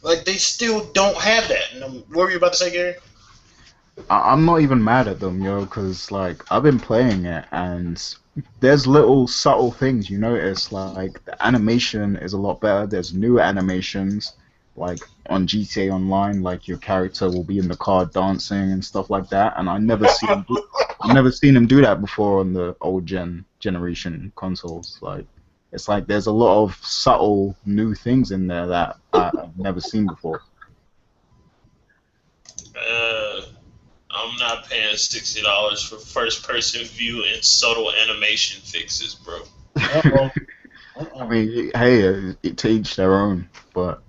Like they still don't have that. And what were you about to say, Gary?
I'm not even mad at them, yo, because like I've been playing it and there's little subtle things you notice. Like the animation is a lot better. There's new animations, like on GTA Online, like your character will be in the car dancing and stuff like that. And I've never seen him do that before on the old generation consoles. Like it's like there's a lot of subtle new things in there that I've never seen before.
I'm not paying $60 for first-person view and subtle animation fixes, bro.
Uh-oh.
I mean, hey, to each their own, but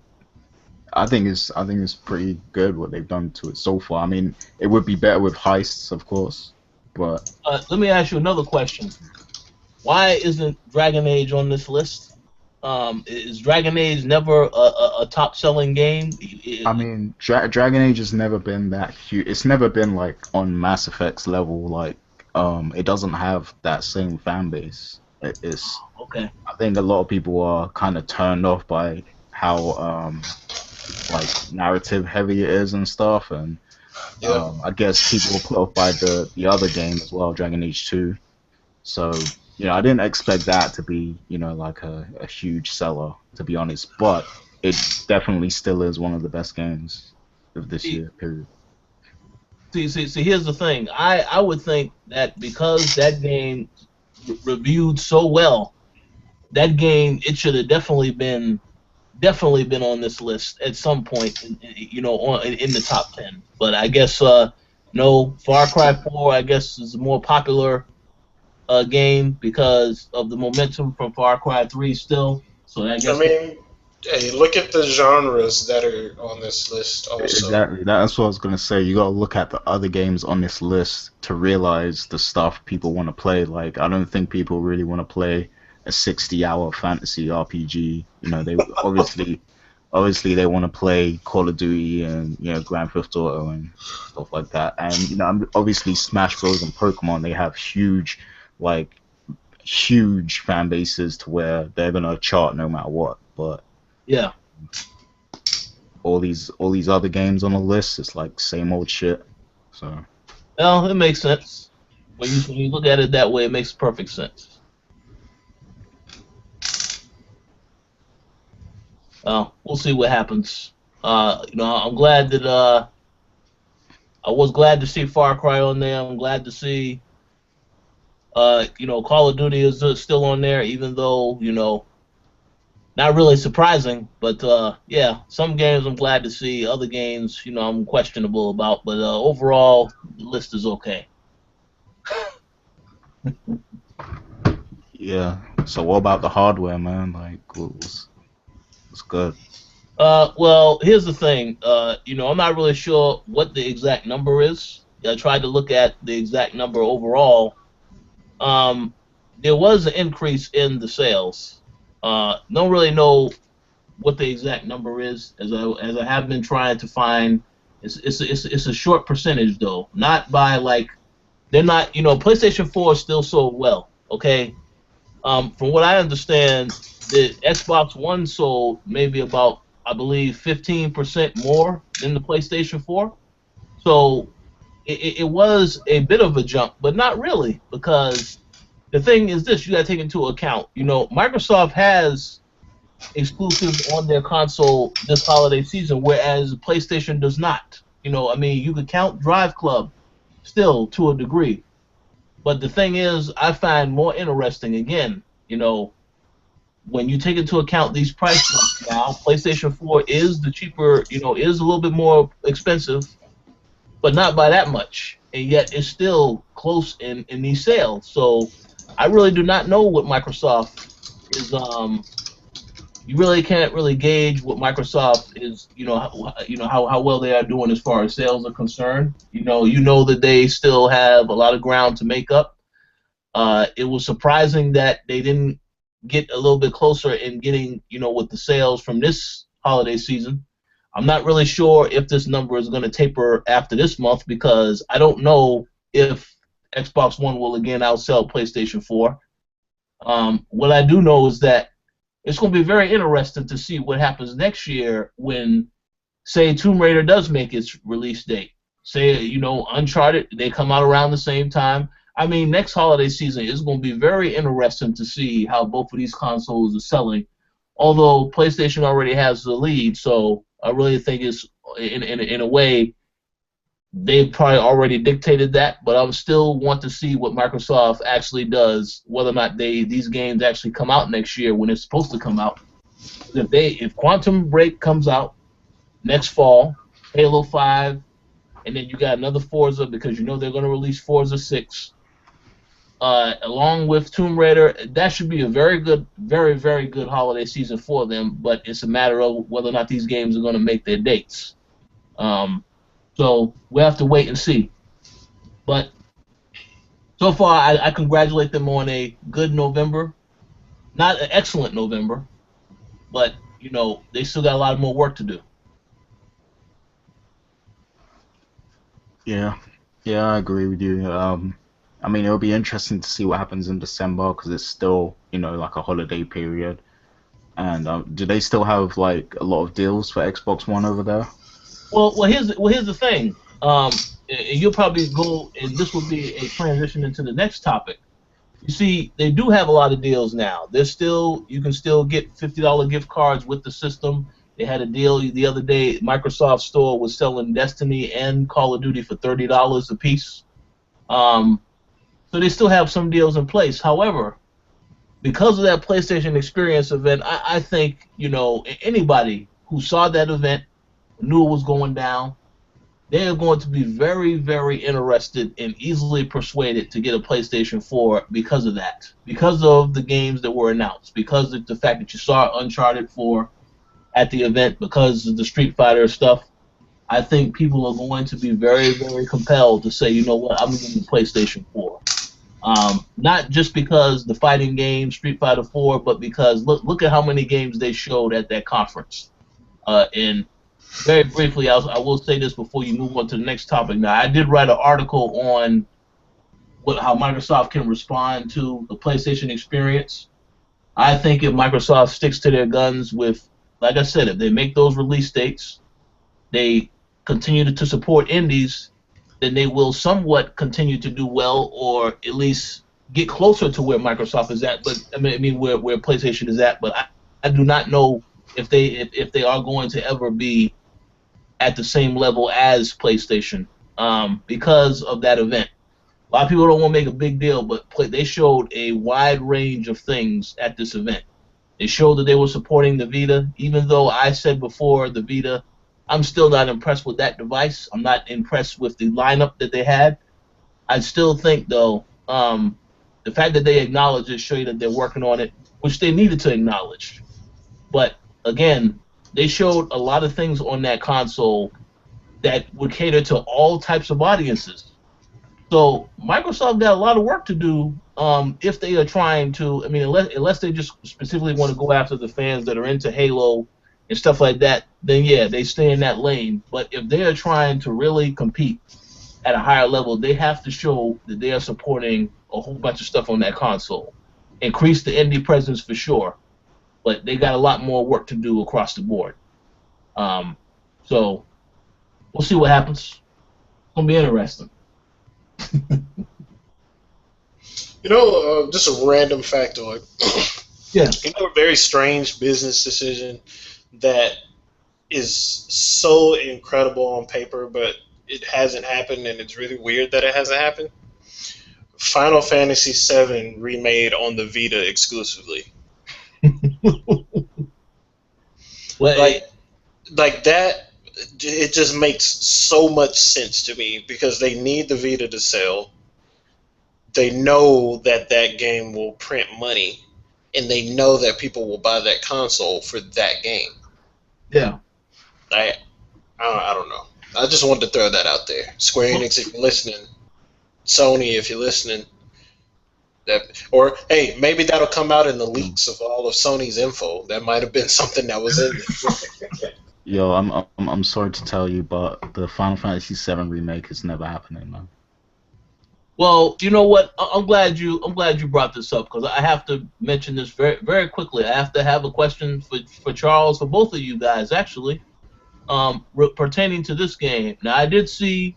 I think it's pretty good what they've done to it so far. I mean, it would be better with heists, of course, but
Let me ask you another question. Why isn't Dragon Age on this list? Is Dragon Age never a top-selling game?
I mean, Dragon Age has never been that huge. It's never been like on Mass Effect's level. Like, it doesn't have that same fan base. It's
Okay.
I think a lot of people are kind of turned off by how like narrative heavy it is and stuff, and I guess people were put off by the other game as well, Dragon Age 2. So I didn't expect that to be like a huge seller, to be honest, but it definitely still is one of the best games of this year. Period.
See, here's the thing. I would think that because that game reviewed so well, that game it should have definitely been on this list at some point, in the top 10. But I guess no, Far Cry 4 I guess is a more popular game because of the momentum from Far Cry 3 still. So I guess.
I mean, hey, look at the genres that are on this list also.
Exactly. That's what I was gonna say. You gotta look at the other games on this list to realize the stuff people want to play. Like, I don't think people really want to play a 60-hour fantasy RPG. They obviously they want to play Call of Duty and Grand Theft Auto and stuff like that. And obviously Smash Bros and Pokemon, they have huge fan bases to where they're gonna chart no matter what. But
yeah,
all these other games on the list, it's like same old shit. So
well, it makes sense when you look at it that way. It makes perfect sense. We'll see what happens. I'm glad that I was glad to see Far Cry on there. I'm glad to see Call of Duty is still on there, even though not really surprising. But yeah, some games I'm glad to see. Other games, I'm questionable about. But overall, the list is okay.
yeah. So what about the hardware, man? Like, what's good?
Well, here's the thing. I'm not really sure what the exact number is. I tried to look at the exact number overall. There was an increase in the sales. Don't really know what the exact number is, as I have been trying to find. It's a short percentage though, not by like they're not. PlayStation 4 still sold well. Okay, from what I understand, the Xbox One sold maybe about, I believe, 15% more than the PlayStation 4. So it was a bit of a jump, but not really, because the thing is this: you got to take into account. Microsoft has exclusives on their console this holiday season, whereas PlayStation does not. I mean, you could count Drive Club still to a degree, but the thing is, I find more interesting again. When you take into account these price points now, PlayStation 4 is the cheaper. Is a little bit more expensive, but not by that much, and yet it's still close in these sales. So I really do not know what Microsoft is. You really can't really gauge what Microsoft is, how well they are doing as far as sales are concerned. You know that they still have a lot of ground to make up. It was surprising that they didn't get a little bit closer in getting, with the sales from this holiday season. I'm not really sure if this number is going to taper after this month, because I don't know if Xbox One will again outsell PlayStation 4. What I do know is that it's going to be very interesting to see what happens next year when, say, Tomb Raider does make its release date. Say, Uncharted, they come out around the same time. I mean, next holiday season is going to be very interesting to see how both of these consoles are selling. Although PlayStation already has the lead, so I really think it's, in a way, they've probably already dictated that, but I still want to see what Microsoft actually does, whether or not these games actually come out next year when it's supposed to come out. If Quantum Break comes out next fall, Halo 5, and then you got another Forza, because they're going to release Forza 6, along with Tomb Raider, that should be a very good, very, very good holiday season for them, but it's a matter of whether or not these games are going to make their dates. So we have to wait and see. But so far, I congratulate them on a good November. Not an excellent November, but, they still got a lot more work to do.
Yeah, yeah, I agree with you. I mean, it'll be interesting to see what happens in December because it's still, like a holiday period. And do they still have like a lot of deals for Xbox One over there?
Well, here's the thing. And you'll probably go, and this will be a transition into the next topic. You see, they do have a lot of deals now. You can still get $50 gift cards with the system. They had a deal the other day. Microsoft Store was selling Destiny and Call of Duty for $30 a piece. So they still have some deals in place. However, because of that PlayStation Experience event, I think, anybody who saw that event knew it was going down. They are going to be very, very interested and easily persuaded to get a PlayStation 4 because of that. Because of the games that were announced. Because of the fact that you saw Uncharted 4 at the event. Because of the Street Fighter stuff. I think people are going to be very, very compelled to say, you know what, I'm getting the PlayStation 4. Not just because the fighting game, Street Fighter 4, but because look at how many games they showed at that conference. And very briefly, I will say this before you move on to the next topic. Now, I did write an article on how Microsoft can respond to the PlayStation Experience. I think if Microsoft sticks to their guns with, like I said, if they make those release dates, they continue to support indies, then they will somewhat continue to do well, or at least get closer to where Microsoft is at. But I mean where PlayStation is at. But I do not know if they are going to ever be at the same level as PlayStation, because of that event. A lot of people don't want to make a big deal, but they showed a wide range of things at this event. They showed that they were supporting the Vita, even though I said before the Vita, I'm still not impressed with that device. I'm not impressed with the lineup that they had. I still think, though, the fact that they acknowledge it show you that they're working on it, which they needed to acknowledge. But, again, they showed a lot of things on that console that would cater to all types of audiences. So Microsoft got a lot of work to do if they are trying to, unless they just specifically want to go after the fans that are into Halo and stuff like that, then yeah, they stay in that lane. But if they are trying to really compete at a higher level, they have to show that they are supporting a whole bunch of stuff on that console. Increase the indie presence for sure, but they got a lot more work to do across the board. So we'll see what happens. It's gonna be interesting.
Just a random factoid.
Yeah.
A very strange business decision that is so incredible on paper, but it hasn't happened, and it's really weird that it hasn't happened. Final Fantasy VII remade on the Vita exclusively.
Well,
like that, it just makes so much sense to me because they need the Vita to sell. They know that that game will print money, and they know that people will buy that console for that game.
Yeah.
I don't know. I just wanted to throw that out there. Square Enix, if you're listening, Sony, if you're listening, or hey, maybe that'll come out in the leaks of all of Sony's info. That might have been something that was in there.
Yo, I'm sorry to tell you, but the Final Fantasy VII remake is never happening, man.
Well, you know what? I'm glad you brought this up because I have to mention this very very quickly. I have to have a question for Charles, for both of you guys actually, pertaining to this game. Now I did see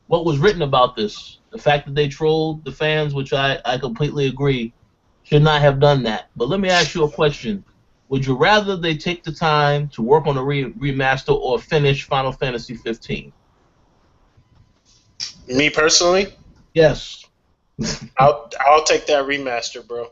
what was written about this. The fact that they trolled the fans, which I completely agree, should not have done that. But let me ask you a question. Would you rather they take the time to work on a remaster or finish Final Fantasy 15?
Me personally,
Yes.
I'll take that remaster, bro.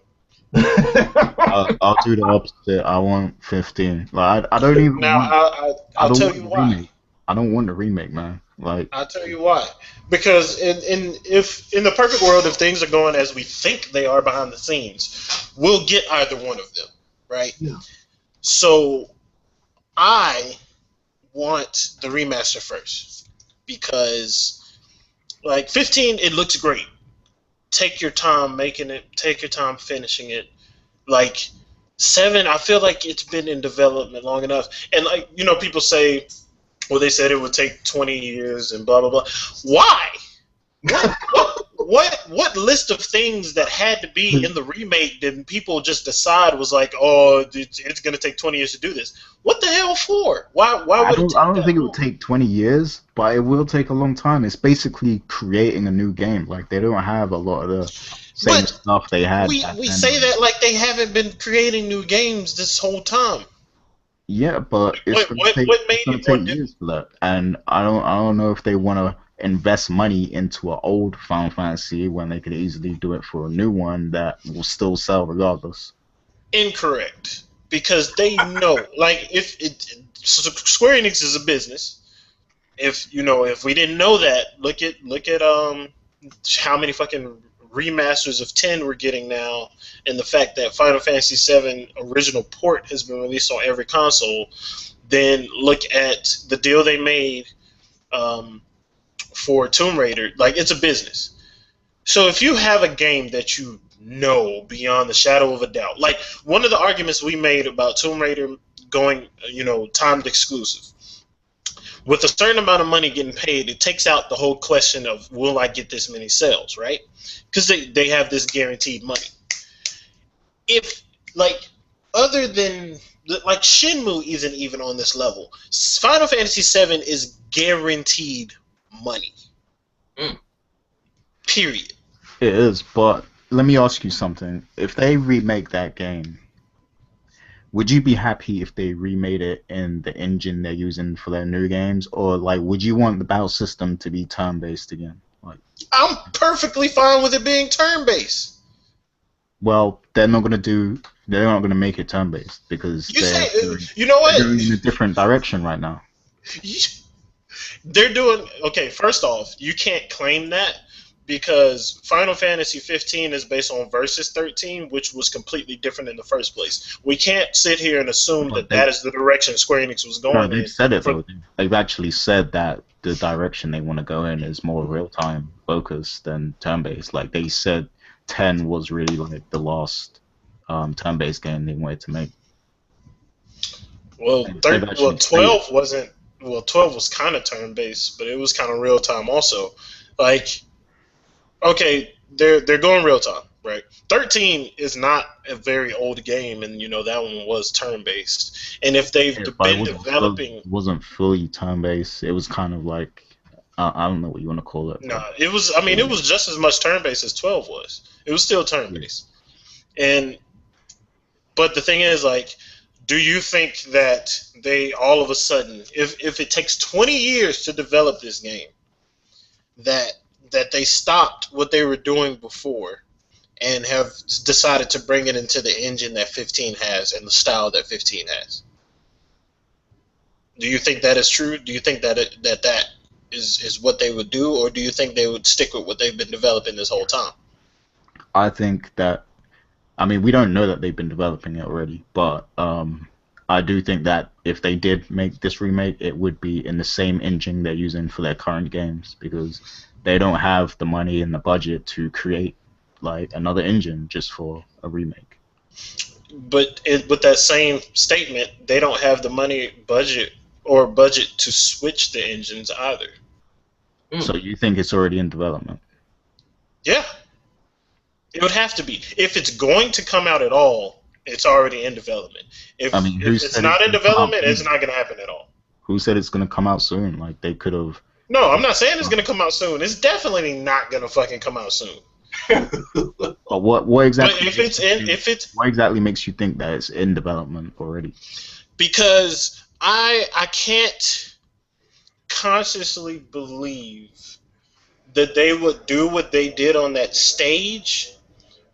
I'll do the opposite. I want 15. Like I don't even.
Now I'll tell you why.
Remake. I don't want the remake, man. Like
I'll tell you why. Because in the perfect world, if things are going as we think they are behind the scenes, we'll get either one of them, right?
Yeah.
So I want the remaster first because, like 15, it looks great. Take your time making it. Take your time finishing it. Like 7, I feel like it's been in development long enough. And like people say, well, they said it would take 20 years and blah blah blah. Why? What list of things that had to be in the remake did people just decide was like, oh, it's going to take 20 years to do this? What the hell for? Why would
I don't think it would take 20 years, but it will take a long time. It's basically creating a new game. Like they don't have a lot of the same stuff they had.
We say that like they haven't been creating new games this whole time.
Yeah, but it's going to take years for that, and I don't know if they want to invest money into an old Final Fantasy when they could easily do it for a new one that will still sell regardless.
Incorrect, because they know, like Square Enix is a business. If we didn't know that, look at how many fucking remasters of 10 we're getting now, and the fact that Final Fantasy VII original port has been released on every console. Then look at the deal they made for Tomb Raider. Like, it's a business. So if you have a game that you know beyond the shadow of a doubt, like one of the arguments we made about Tomb Raider going, timed exclusive, with a certain amount of money getting paid, it takes out the whole question of will I get this many sales, right? Because they have this guaranteed money. If, like, other than, like, Shenmue isn't even on this level. Final Fantasy VII is guaranteed money. Period.
It is, but let me ask you something. If they remake that game, would you be happy if they remade it in the engine they're using for their new games, or like would you want the battle system to be turn-based again? Like,
I'm perfectly fine with it being turn-based.
Well, they're not gonna make it turn-based because
you know what?
They're going in a different direction right now.
They're doing okay. First off, you can't claim that because Final Fantasy 15 is based on Versus 13, which was completely different in the first place. We can't sit here and assume that is the direction Square Enix was going in.
They've said it though. They've actually said that the direction they want to go in is more real-time focused than turn-based. Like they said, 10 was really like the last turn-based game they wanted to make.
Well,
They've actually
12
stated.
wasn't. Well, 12 was kind of turn based, but it was kind of real time also. Like, okay, they're going real time, right? 13 is not a very old game, and that one was turn based. And if they've
Yeah, but
been developing,
it wasn't fully turn-based. It was kind of like I don't know what you want to call it,
no,
but
it was. I mean, it was just as much turn based as 12 was. It was still turn
yeah.
based. And but the thing is, like, do you think that they all of a sudden, if it takes 20 years to develop this game, that they stopped what they were doing before and have decided to bring it into the engine that 15 has and the style that 15 has? Do you think that is true? Do you think that that is what they would do, or do you think they would stick with what they've been developing this whole time?
I think that I mean we don't know that they've been developing it already, but I do think that if they did make this remake, it would be in the same engine they're using for their current games because they don't have the money and the budget to create like another engine just for a remake.
But with that same statement, they don't have the money budget to switch the engines either.
So
Mm.
you think it's already in development?
Yeah, it would have to be. If it's going to come out at all, it's already in development.
I
If
mean, who
it's
said it's
not in
gonna come out
development, it's
soon?
not going to happen at all.
Who said it's gonna come out soon? Like they could have.
No, I'm not saying it's going to come out soon. It's definitely not going to fucking come out soon.
But what
But
exactly makes you think?
if it's
What exactly makes you think that it's in development already?
because I can't consciously believe that they would do what they did on that stage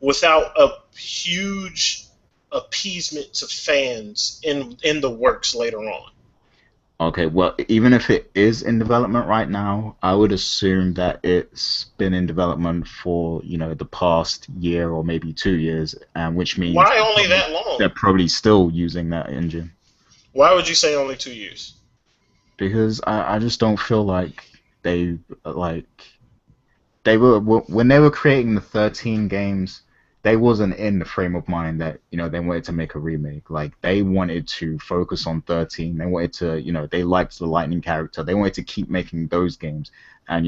without a huge appeasement to fans in the works later on.
Okay, well, even if it is in development right now, I would assume that it's been in development for, the past year or maybe 2 years, and which means
Why only that long?
they're probably still using that engine.
Why would you say only 2 years?
Because I just don't feel like they like they were when they were creating the 13 games, they wasn't in the frame of mind that they wanted to make a remake. Like they wanted to focus on 13. They wanted to they liked the Lightning character. They wanted to keep making those games. And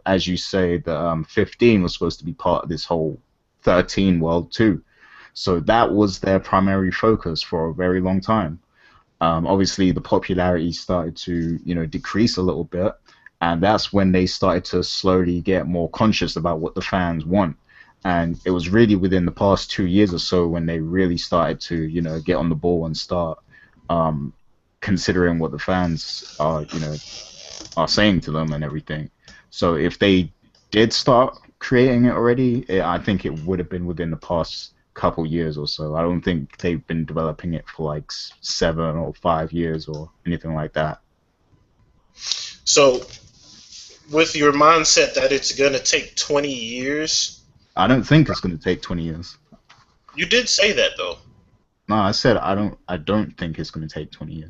as you say, the 15 was supposed to be part of this whole 13 world too. So that was their primary focus for a very long time. Obviously, the popularity started to decrease a little bit, and that's when they started to slowly get more conscious about what the fans want. And it was really within the past 2 years or so when they really started to get on the ball and start um, considering what the fans are saying to them and everything. So if they did start creating it already, I think it would have been within the past couple years or so. I don't think they've been developing it for like 7 or 5 years or anything like that.
So, with your mindset that it's going to take 20 years,
I don't think it's going to take 20 years.
you did say that though.
No, I said I don't think it's going to take 20 years.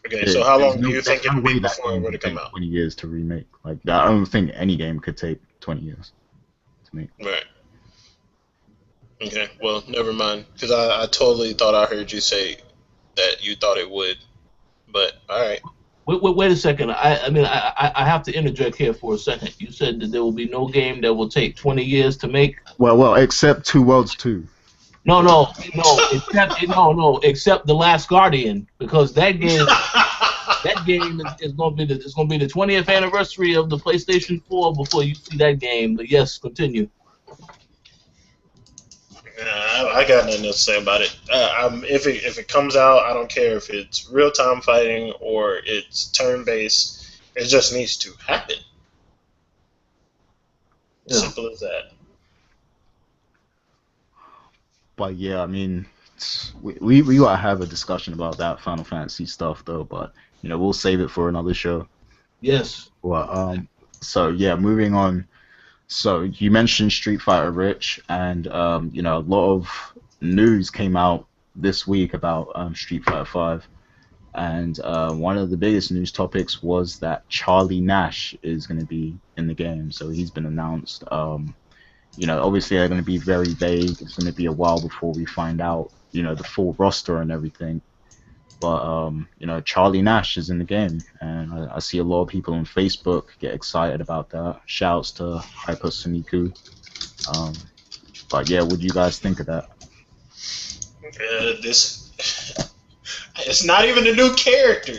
Okay, so how long do you
There's
think
no
it'll be
way that
before it
game
were to
could
come
take
out?
20 years to remake. Like I don't think any game could take 20 years to make.
Right. Okay, well, never mind. Because I totally thought I heard you say that you thought it would. But, alright.
Wait a second. I have to interject here for a second. You said that there will be no game that will take 20 years to make.
Well, except Two Worlds 2.
Except The Last Guardian, because that game is going to be the 20th anniversary of the PlayStation 4 before you see that game. But yes, continue.
I got nothing else to say about it. If it comes out, I don't care if it's real time fighting or it's turn based. It just needs to happen.
Yeah.
Simple as that.
But yeah, I mean, we gotta have a discussion about that Final Fantasy stuff though. But we'll save it for another show.
Yes.
Well, so yeah, moving on. So you mentioned Street Fighter Rich, and a lot of news came out this week about Street Fighter 5, and one of the biggest news topics was that Charlie Nash is going to be in the game. So he's been announced. Obviously they're going to be very vague. It's going to be a while before we find out the full roster and everything. But Charlie Nash is in the game, and I see a lot of people on Facebook get excited about that. Shouts to Hyper Soniku. Um, but yeah, what do you guys think of that?
This it's not even a new character,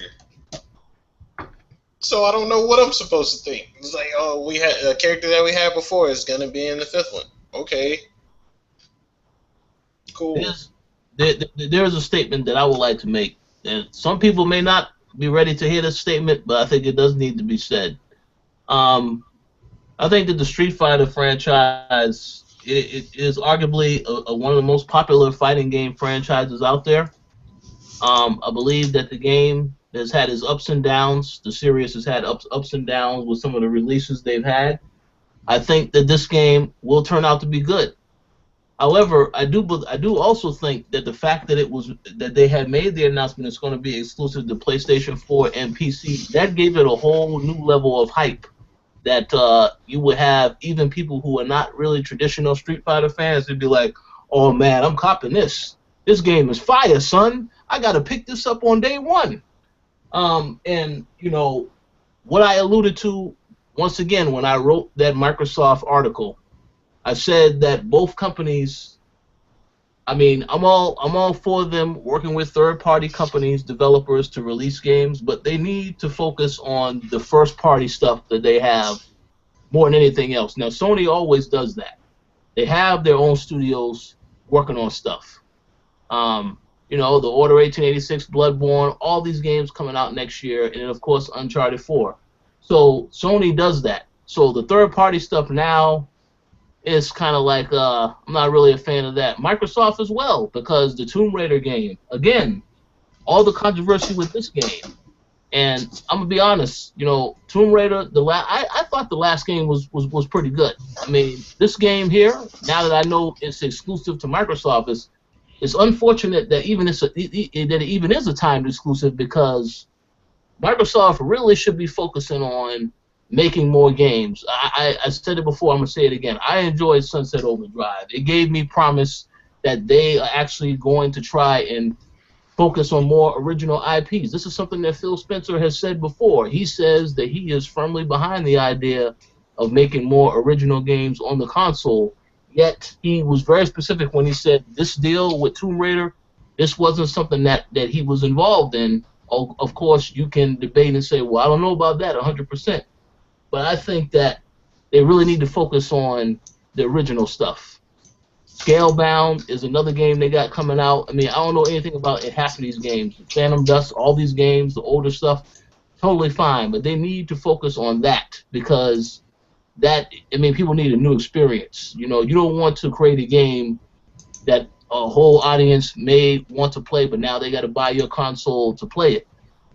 so I don't know what I'm supposed to think. It's like, oh, we had a character that we had before is gonna be in the fifth one. Okay, cool.
There's a statement that I would like to make, and some people may not be ready to hear this statement, but I think it does need to be said. I think that the Street Fighter franchise it is arguably one of the most popular fighting game franchises out there. I believe that the game has had its ups and downs. The series has had ups and downs with some of the releases they've had. I think that this game will turn out to be good. However, I do also think that the fact that they had made the announcement it's going to be exclusive to PlayStation 4 and PC, that gave it a whole new level of hype. That you would have even people who are not really traditional Street Fighter fans, they'd be like, "Oh man, I'm copping this. This game is fire, son. I got to pick this up on day one." And what I alluded to once again when I wrote that Microsoft article, I said that both companies. I mean, I'm all for them working with third-party companies, developers to release games, but they need to focus on the first-party stuff that they have more than anything else. Now, Sony always does that. They have their own studios working on stuff. The Order 1886, Bloodborne, all these games coming out next year, and then, of course, Uncharted 4. So Sony does that. So the third-party stuff now, it's kind of like I'm not really a fan of that. Microsoft as well, because the Tomb Raider game, again, all the controversy with this game, and I'm gonna be honest, Tomb Raider, I thought the last game was pretty good. I mean, this game here, now that I know it's exclusive to Microsoft, it's unfortunate that it even is a timed exclusive, because Microsoft really should be focusing on making more games. I said it before, I'm going to say it again. I enjoyed Sunset Overdrive. It gave me promise that they are actually going to try and focus on more original IPs. This is something that Phil Spencer has said before. He says that he is firmly behind the idea of making more original games on the console, yet he was very specific when he said this deal with Tomb Raider, this wasn't something that he was involved in. Of course, you can debate and say, well, I don't know about that 100%. But I think that they really need to focus on the original stuff. Scalebound is another game they got coming out. I mean, I don't know anything about half of these games. Phantom Dust, all these games, the older stuff, totally fine. But they need to focus on that, because people need a new experience. You don't want to create a game that a whole audience may want to play, but now they got to buy your console to play it.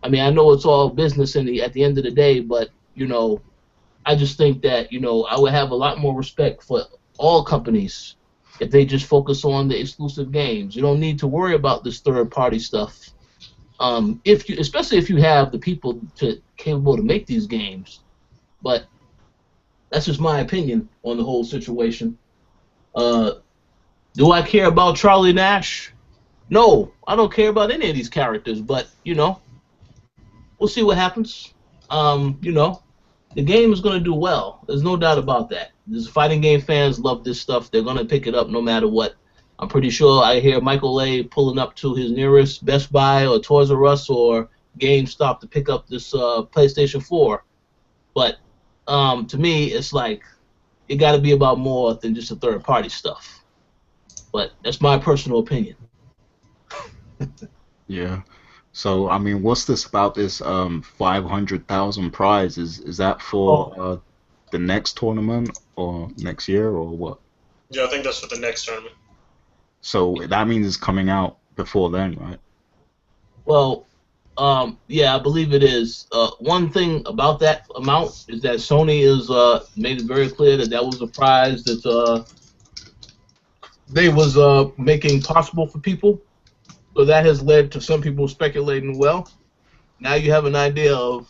I mean, I know it's all business at the end of the day, but I just think that, I would have a lot more respect for all companies if they just focus on the exclusive games. You don't need to worry about this third-party stuff. Especially if you have the people capable to make these games. But that's just my opinion on the whole situation. Do I care about Charlie Nash? No, I don't care about any of these characters. But we'll see what happens. The game is going to do well. There's no doubt about that. These fighting game fans love this stuff. They're going to pick it up no matter what. I'm pretty sure I hear Michael A. pulling up to his nearest Best Buy or Toys R Us or GameStop to pick up this PlayStation 4. But to me, it's like it got to be about more than just the third-party stuff. But that's my personal opinion.
Yeah. So, I mean, what's this about this 500,000 prize? Is that for the next tournament or next year or what?
Yeah, I think that's for the next tournament.
So that means it's coming out before then, right?
Well, yeah, I believe it is. One thing about that amount is that Sony is made it very clear that was a prize that they was making possible for people. So that has led to some people speculating, well, now you have an idea of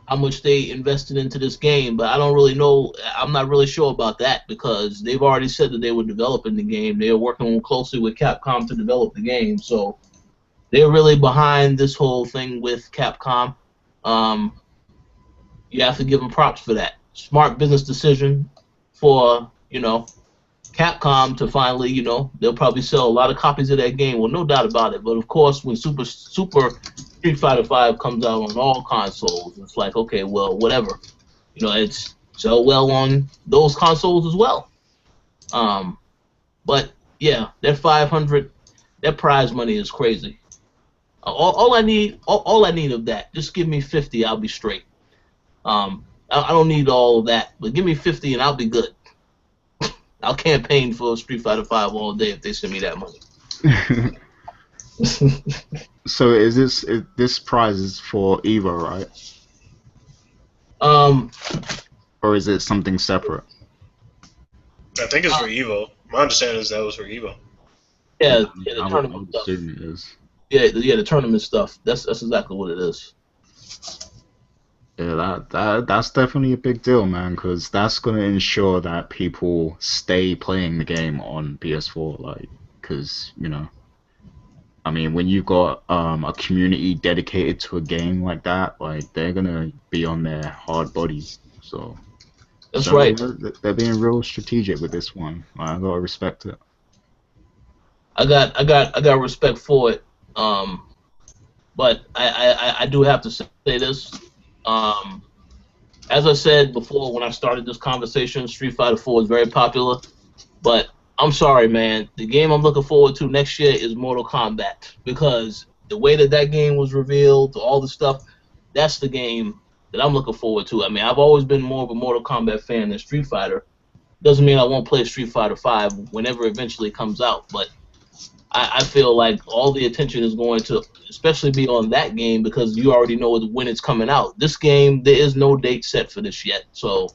how much they invested into this game, but I don't really know. I'm not really sure about that because they've already said that they were developing the game. They are working closely with Capcom to develop the game, so they're really behind this whole thing with Capcom. Um, you have to give them props for that. Smart business decision for Capcom to finally, they'll probably sell a lot of copies of that game. Well, no doubt about it. But of course, when Super Street Fighter V comes out on all consoles, it's like, okay, well, whatever. It's sell well on those consoles as well. Um, but yeah, that 500, that prize money is crazy. All I need of that, just give me 50, I'll be straight. I don't need all of that, but give me 50 and I'll be good. I'll campaign for Street Fighter V all day if they send me that money.
So is this prize is for Evo, right?
Um,
Or is it something separate?
I think it's for Evo. My understanding is that was for Evo.
yeah,
I
the
would
tournament stuff.
assume it is.
Yeah, the tournament stuff. That's exactly what it is.
Yeah, that's definitely a big deal, man, because that's gonna ensure that people stay playing the game on PS4, like, because I mean, when you've got a community dedicated to a game like that, like they're gonna be on their hard body. So
That's
so
right.
they're being real strategic with this one. I gotta respect it.
I got respect for it. But I do have to say this. Um, as I said before when I started this conversation, Street Fighter 4 is very popular. But I'm sorry, man. The game I'm looking forward to next year is Mortal Kombat because the way that game was revealed, all the stuff, that's the game that I'm looking forward to. I mean, I've always been more of a Mortal Kombat fan than Street Fighter. Doesn't mean I won't play Street Fighter 5 whenever it eventually comes out, but I feel like all the attention is going to especially be on that game because you already know when it's coming out. This game, there is no date set for this yet, so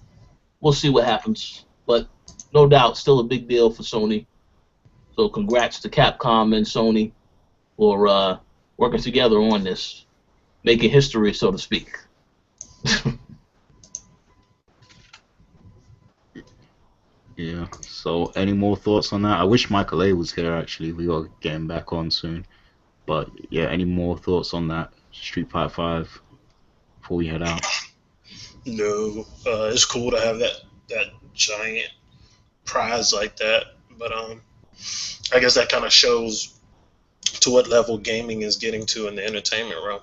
we'll see what happens. But no doubt, still a big deal for Sony. So congrats to Capcom and Sony for working together on this, making history, so to speak.
Yeah. So any more thoughts on that? I wish Michael A was here actually. We gotta get him back on soon. But yeah, any more thoughts on that Street Fighter 5 before we head out?
No, it's cool to have that giant prize like that, but I guess that kind of shows to what level gaming is getting to in the entertainment realm,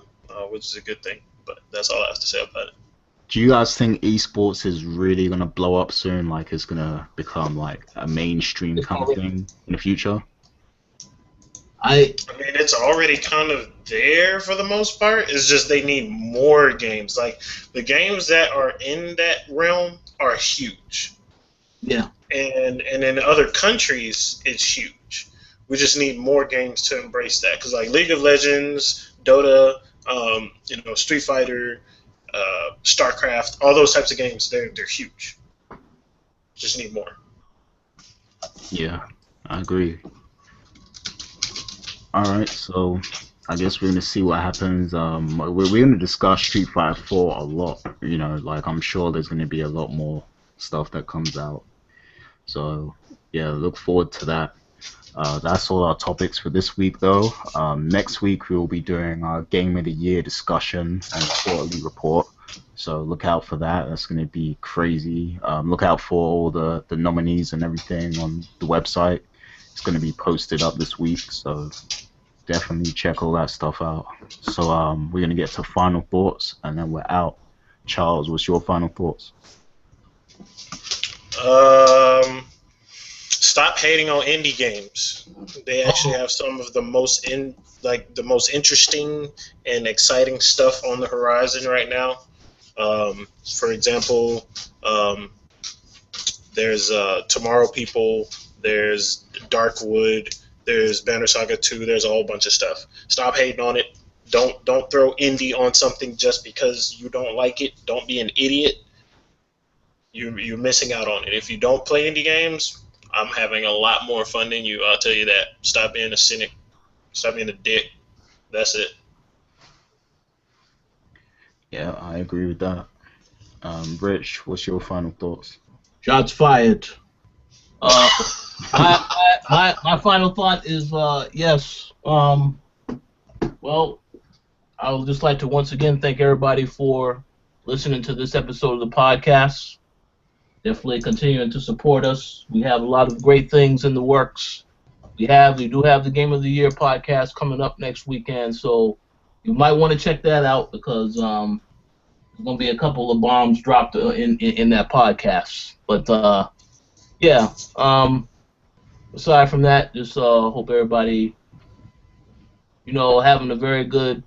which is a good thing. But that's all I have to say about it.
Do you guys think esports is really gonna blow up soon? Like it's gonna become like a mainstream
It's
kind of
already,
thing in the future?
I
I mean, it's already kind of there for the most part. It's just they need more games. Like the games that are in that realm are huge,
yeah,
and in other countries it's huge. We just need more games to embrace that because like League of Legends, Dota, Street Fighter, StarCraft, all those types of games, they're huge. Just need more.
Yeah, I agree. All right, so I guess we're gonna see what happens. We're gonna discuss Street Fighter 4 a lot. Like I'm sure there's gonna be a lot more stuff that comes out. So yeah, look forward to that. That's all our topics for this week, though. Next week we will be doing our Game of the Year discussion and quarterly report. So look out for that. That's going to be crazy. Look out for all the nominees and everything on the website. It's going to be posted up this week, so definitely check all that stuff out. So we're going to get to final thoughts, and then we're out. Charles, what's your final thoughts?
Stop hating on indie games. They actually have some of the the most interesting and exciting stuff on the horizon right now. For example, there's Tomorrow People, there's Darkwood, there's Banner Saga 2, there's a whole bunch of stuff. Stop hating on it. Don't throw indie on something just because you don't like it. Don't be an idiot. You're missing out on it. If you don't play indie games, I'm having a lot more fun than you. I'll tell you that. Stop being a cynic. Stop being a dick. That's it.
Yeah, I agree with that. Rich, what's your final thoughts?
Shots fired. Uh, my final thought is yes. Well, I would just like to once again thank everybody for listening to this episode of the podcast. Definitely continuing to support us. We have a lot of great things in the works. We do have the Game of the Year podcast coming up next weekend, so you might want to check that out because there's gonna be a couple of bombs dropped in that podcast. But yeah, aside from that, just hope everybody having a very good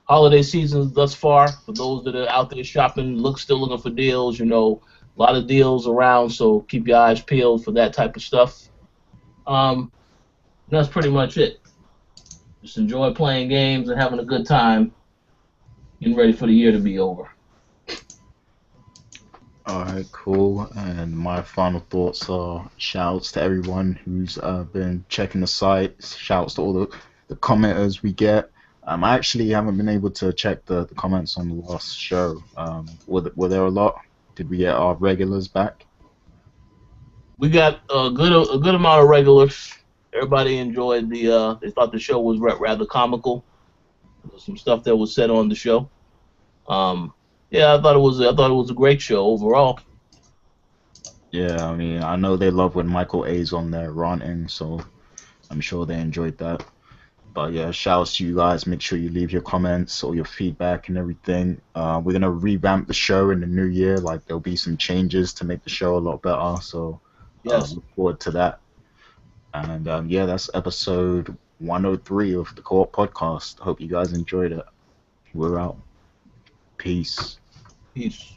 holiday season thus far. For those that are out there shopping, still looking for deals. A lot of deals around, so keep your eyes peeled for that type of stuff. Um, that's pretty much it. Just enjoy playing games and having a good time. Getting ready for the year to be over.
Alright, cool. And my final thoughts are shouts to everyone who's been checking the site. Shouts to all the commenters we get. I actually haven't been able to check the comments on the last show. Were there a lot? Did we get our regulars back?
We got a good amount of regulars. Everybody enjoyed they thought the show was rather comical. There was some stuff that was said on the show. Um, yeah, I thought it was a great show overall.
Yeah, I mean, I know they love when Michael A's on there ranting, so I'm sure they enjoyed that. But yeah, shouts to you guys. Make sure you leave your comments or your feedback and everything. We're gonna revamp the show in the new year. Like there'll be some changes to make the show a lot better. So
Yes,
look forward to that. And yeah, that's episode 103 of the Co-op Podcast. Hope you guys enjoyed it. We're out. Peace.
peace.